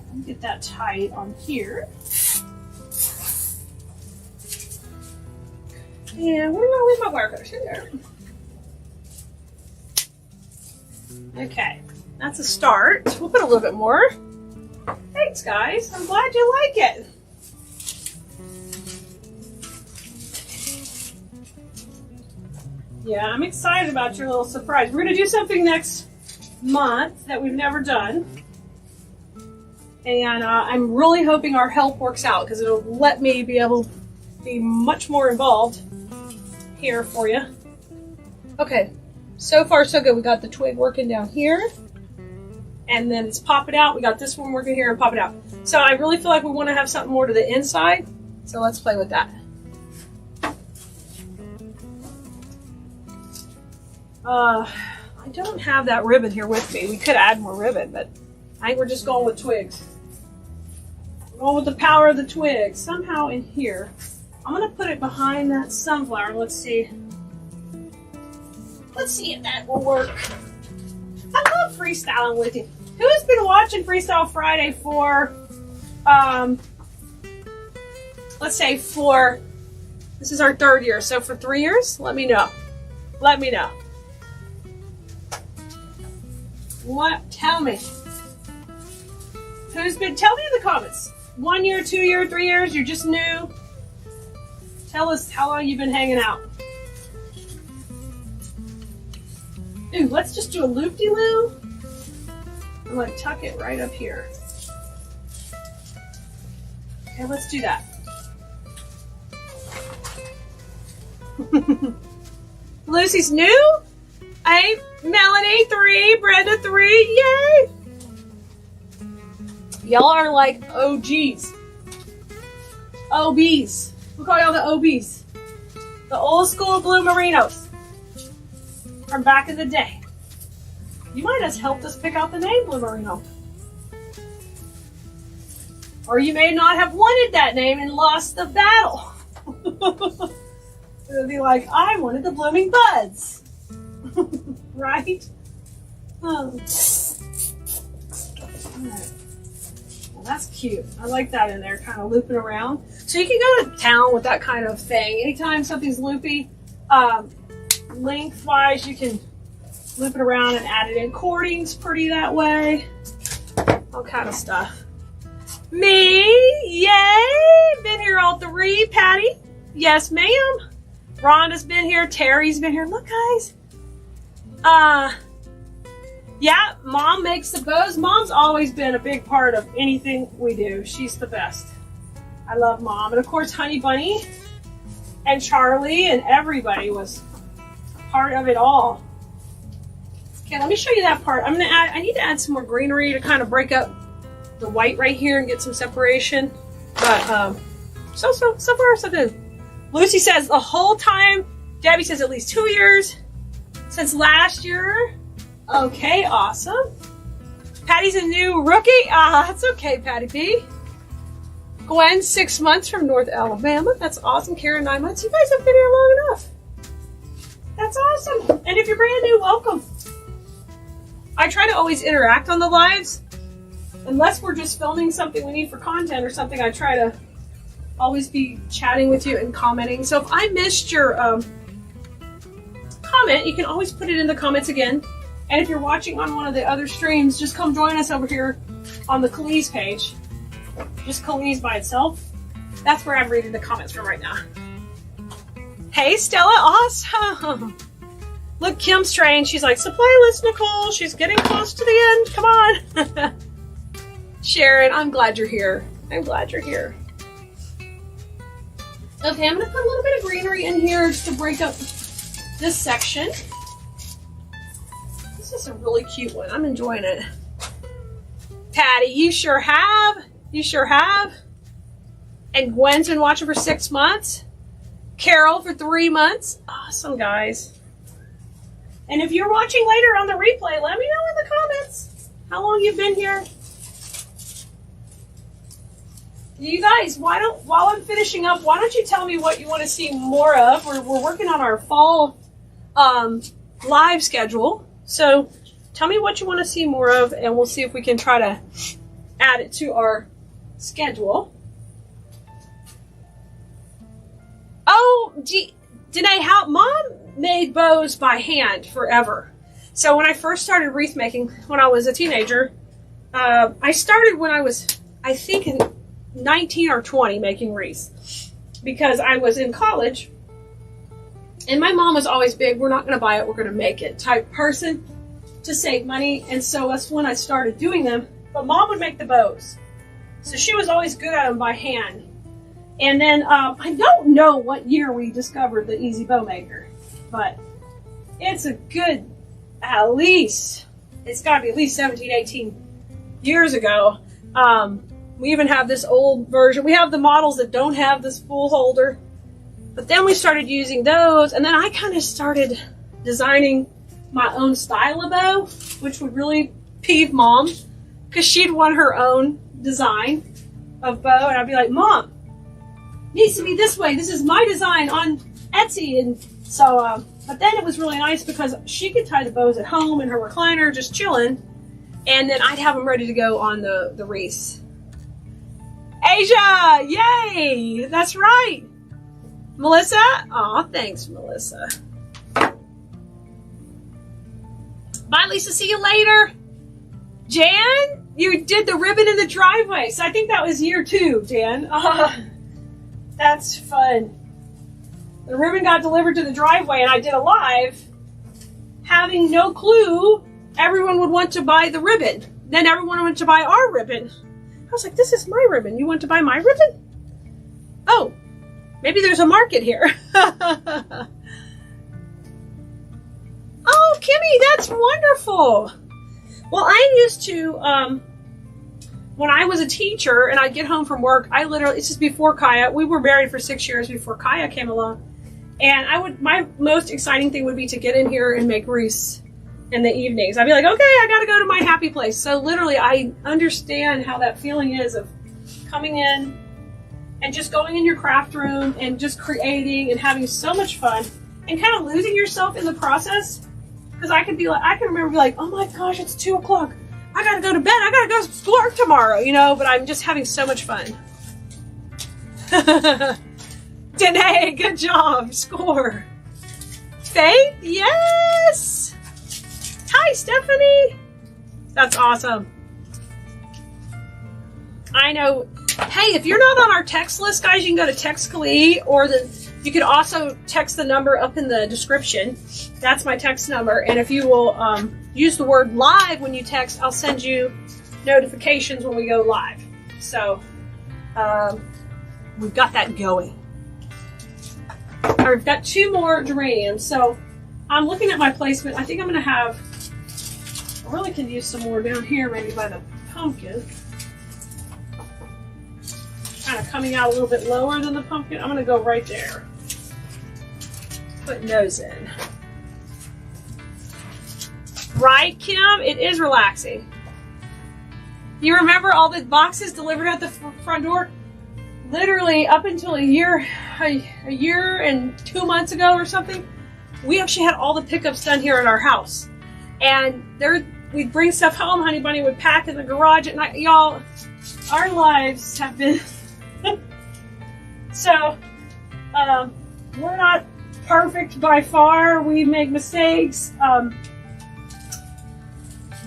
Let me get that tight on here. And where did I leave my wire cutters? Here they are. Okay, that's a start. We'll put a little bit more. Thanks, guys. I'm glad you like it. Yeah, I'm excited about your little surprise. We're going to do something next month that we've never done. And I'm really hoping our help works out because it'll let me be able to be much more involved here for you. Okay, so far so good. We got the twig working down here. And then it's popping out. We got this one working here and popping out. So I really feel like we want to have something more to the inside. So let's play with that. I don't have that ribbon here with me. We could add more ribbon, but I think we're just going with twigs. We're going with the power of the twigs. Somehow in here, I'm going to put it behind that sunflower. Let's see. Let's see if that will work. I love freestyling with you. Who's been watching Freestyle Friday for, let's say for, this is our 3rd year, so for 3 years? Let me know. Let me know. What? Tell me. Who's been, tell me in the comments. 1 year, 2 year, 3 years, you're just new. Tell us how long you've been hanging out. Ooh, let's just do a loop-de-loo. I'm going to tuck it right up here. Okay, let's do that. Lucy's new. Hey, Melanie 3, Brenda 3, yay! Y'all are like OGs. OBs. We call y'all the OBs. The old school blue merinos from back in the day. You might have helped us pick out the name Blue Merino. Or you may not have wanted that name and lost the battle. It'll be like, I wanted the blooming buds. Right? Oh. Right. Well, that's cute. I like that in there, kind of looping around. So you can go to town with that kind of thing. Anytime something's loopy, lengthwise, you can loop it around and add it in. Cording's pretty that way. All kind of stuff. Me, yay! Been here all 3. Patty, yes, ma'am. Rhonda's been here. Terry's been here. Look, guys. Yeah, Mom makes the bows. Mom's always been a big part of anything we do. She's the best. I love Mom. And of course, Honey Bunny and Charlie and everybody was part of it all. Okay, let me show you that part. I need to add some more greenery to kind of break up the white right here and get some separation. But so far so good. Lucy says the whole time. Debbie says at least 2 years since last year. Okay, awesome. Patty's a new rookie. That's okay, Patty P. Gwen, 6 months from North Alabama. That's awesome. Karen, 9 months. You guys have been here long enough. That's awesome. And if you're brand new, welcome. I try to always interact on the lives. Unless we're just filming something we need for content or something, I try to always be chatting with you and commenting. So if I missed your comment, you can always put it in the comments again. And if you're watching on one of the other streams, just come join us over here on the Khalees page. Just Khalees by itself. That's where I'm reading the comments from right now. Hey, Stella, awesome. Look, Kim's trained. She's like, supply list, Nicole. She's getting close to the end. Come on. Sharon, I'm glad you're here. I'm glad you're here. Okay, I'm going to put a little bit of greenery in here just to break up this section. This is a really cute one. I'm enjoying it. Patty, you sure have. You sure have. And Gwen's been watching for 6 months. Carol for 3 months. Awesome, guys. And if you're watching later on the replay, let me know in the comments how long you've been here. You guys, while I'm finishing up, why don't you tell me what you want to see more of? We're working on our fall live schedule. So tell me what you want to see more of, and we'll see if we can try to add it to our schedule. Oh, Danae, how Mom made bows by hand forever. So when I first started wreath making, when I was a teenager, I started when I was, I think, 19 or 20 making wreaths, because I was in college, and my mom was always big, we're not going to buy it, we're going to make it type person to save money. And so that's when I started doing them. But Mom would make the bows, so she was always good at them by hand. And then I don't know what year we discovered the Easy Bow Maker, but it's a good, at least, it's got to be at least 17, 18 years ago. We even have this old version. We have the models that don't have this spool holder, but then we started using those, and then I kind of started designing my own style of bow, which would really peeve Mom, because she'd want her own design of bow, and I'd be like, Mom, needs to be this way. This is my design on Etsy. And so, but then it was really nice because she could tie the bows at home in her recliner, just chilling, and then I'd have them ready to go on the wreaths. Asia, yay! That's right. Melissa? Aw, thanks, Melissa. Bye, Lisa. See you later. Jan, you did the ribbon in the driveway. So I think that was year 2, Jan. That's fun. The ribbon got delivered to the driveway, and I did a live, having no clue everyone would want to buy the ribbon. Then everyone wanted to buy our ribbon. I was like, this is my ribbon. You want to buy my ribbon? Oh, maybe there's a market here. Oh, Kimmy, that's wonderful. Well, I used to, when I was a teacher and I'd get home from work, I literally, it's just before Kaya, we were married for 6 years before Kaya came along. And my most exciting thing would be to get in here and make wreaths in the evenings. I'd be like, okay, I gotta go to my happy place. So literally, I understand how that feeling is of coming in and just going in your craft room and just creating and having so much fun and kind of losing yourself in the process. Because I can remember be like, oh my gosh, it's 2 o'clock. I gotta go to bed. I gotta go to work tomorrow, you know, but I'm just having so much fun. Danae, good job. Score. Faith, yes. Hi, Stephanie. That's awesome. I know. Hey, if you're not on our text list, guys, you can go to Text Kali, or you could also text the number up in the description. That's my text number. And if you will use the word live when you text, I'll send you notifications when we go live. So we've got that going. We've got 2 more geraniums. So I'm looking at my placement. I think I'm going to have, I really can use some more down here, maybe by the pumpkin. Kind of coming out a little bit lower than the pumpkin. I'm going to go right there. Putting those in. Right, Kim? It is relaxing. You remember all the boxes delivered at the front door? Literally up until a year and 2 months ago or something, we actually had all the pickups done here in our house. And we'd bring stuff home, Honey Bunny would pack in the garage at night. Y'all, our lives have been... So, we're not perfect by far. We make mistakes.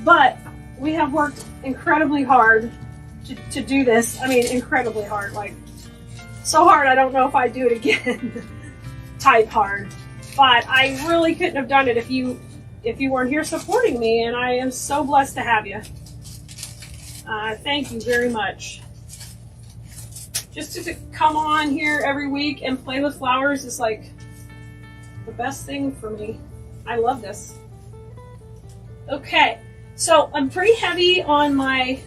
But we have worked incredibly hard to do this. I mean, incredibly hard. Like, so hard I don't know if I'd do it again. Type hard. But I really couldn't have done it if you weren't here supporting me, and I am so blessed to have you. Thank you very much. Just to come on here every week and play with flowers is like the best thing for me. I love this. Okay, so I'm pretty heavy on my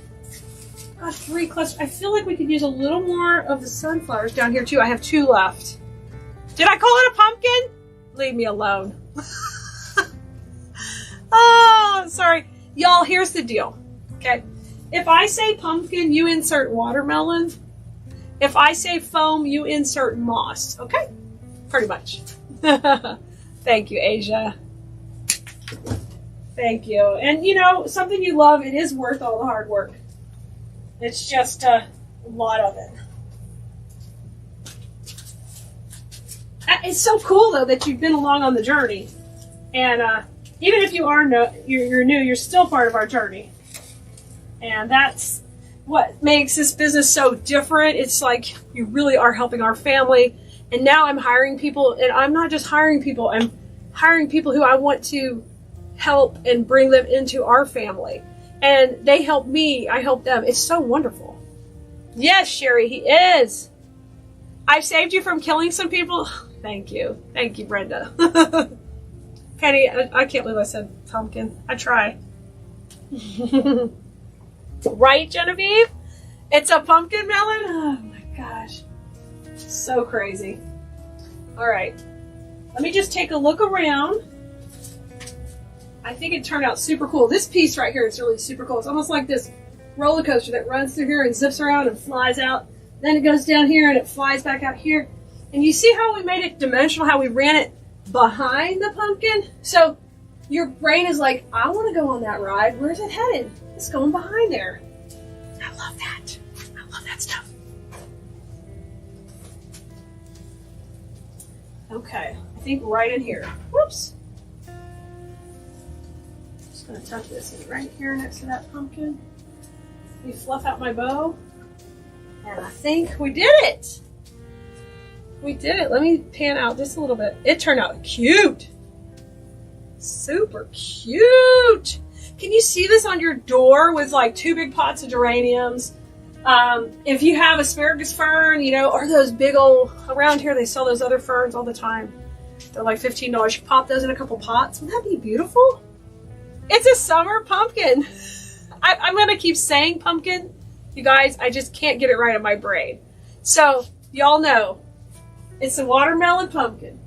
3 clusters. I feel like we could use a little more of the sunflowers down here too. I have 2 left. Did I call it a pumpkin? Leave me alone. Oh, sorry. Y'all, here's the deal. Okay, if I say pumpkin, you insert watermelon. If I say foam, you insert moss. Okay? Pretty much. Thank you, Asia. Thank you. And you know, something you love, it is worth all the hard work. It's just a lot of it. It's so cool, though, that you've been along on the journey. And, even if you are you're new, you're still part of our journey. And that's what makes this business so different. It's like you really are helping our family. And now I'm hiring people, and I'm not just hiring people, I'm hiring people who I want to help and bring them into our family. And they help me, I help them. It's so wonderful. Yes, Sherry, he is. I've saved you from killing some people. Thank you. Thank you, Brenda. Penny, I can't believe I said pumpkin. I try. Right, Genevieve? It's a pumpkin melon? Oh my gosh. So crazy. All right. Let me just take a look around. I think it turned out super cool. This piece right here is really super cool. It's almost like this roller coaster that runs through here and zips around and flies out. Then it goes down here and it flies back out here. And you see how we made it dimensional, how we ran it behind the pumpkin? So your brain is like, I want to go on that ride. Where's it headed? It's going behind there. I love that. I love that stuff. Okay, I think right in here. Whoops. Just gonna tuck this in right here next to that pumpkin. Let me fluff out my bow. And I think we did it. We did it. Let me pan out just a little bit. It turned out cute. Super cute. Can you see this on your door with like 2 big pots of geraniums? If you have asparagus fern, you know, or those big old, around here they sell those other ferns all the time. They're like $15. You pop those in a couple pots. Wouldn't that be beautiful? It's a summer pumpkin. I'm going to keep saying pumpkin. You guys, I just can't get it right in my brain. So, y'all know, it's a watermelon pumpkin.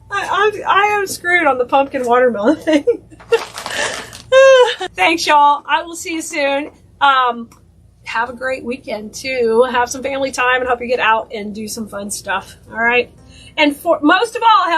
I am screwed on the pumpkin watermelon thing. Thanks, y'all. I will see you soon. Have a great weekend, too. Have some family time and hope you get out and do some fun stuff. All right? And for most of all, have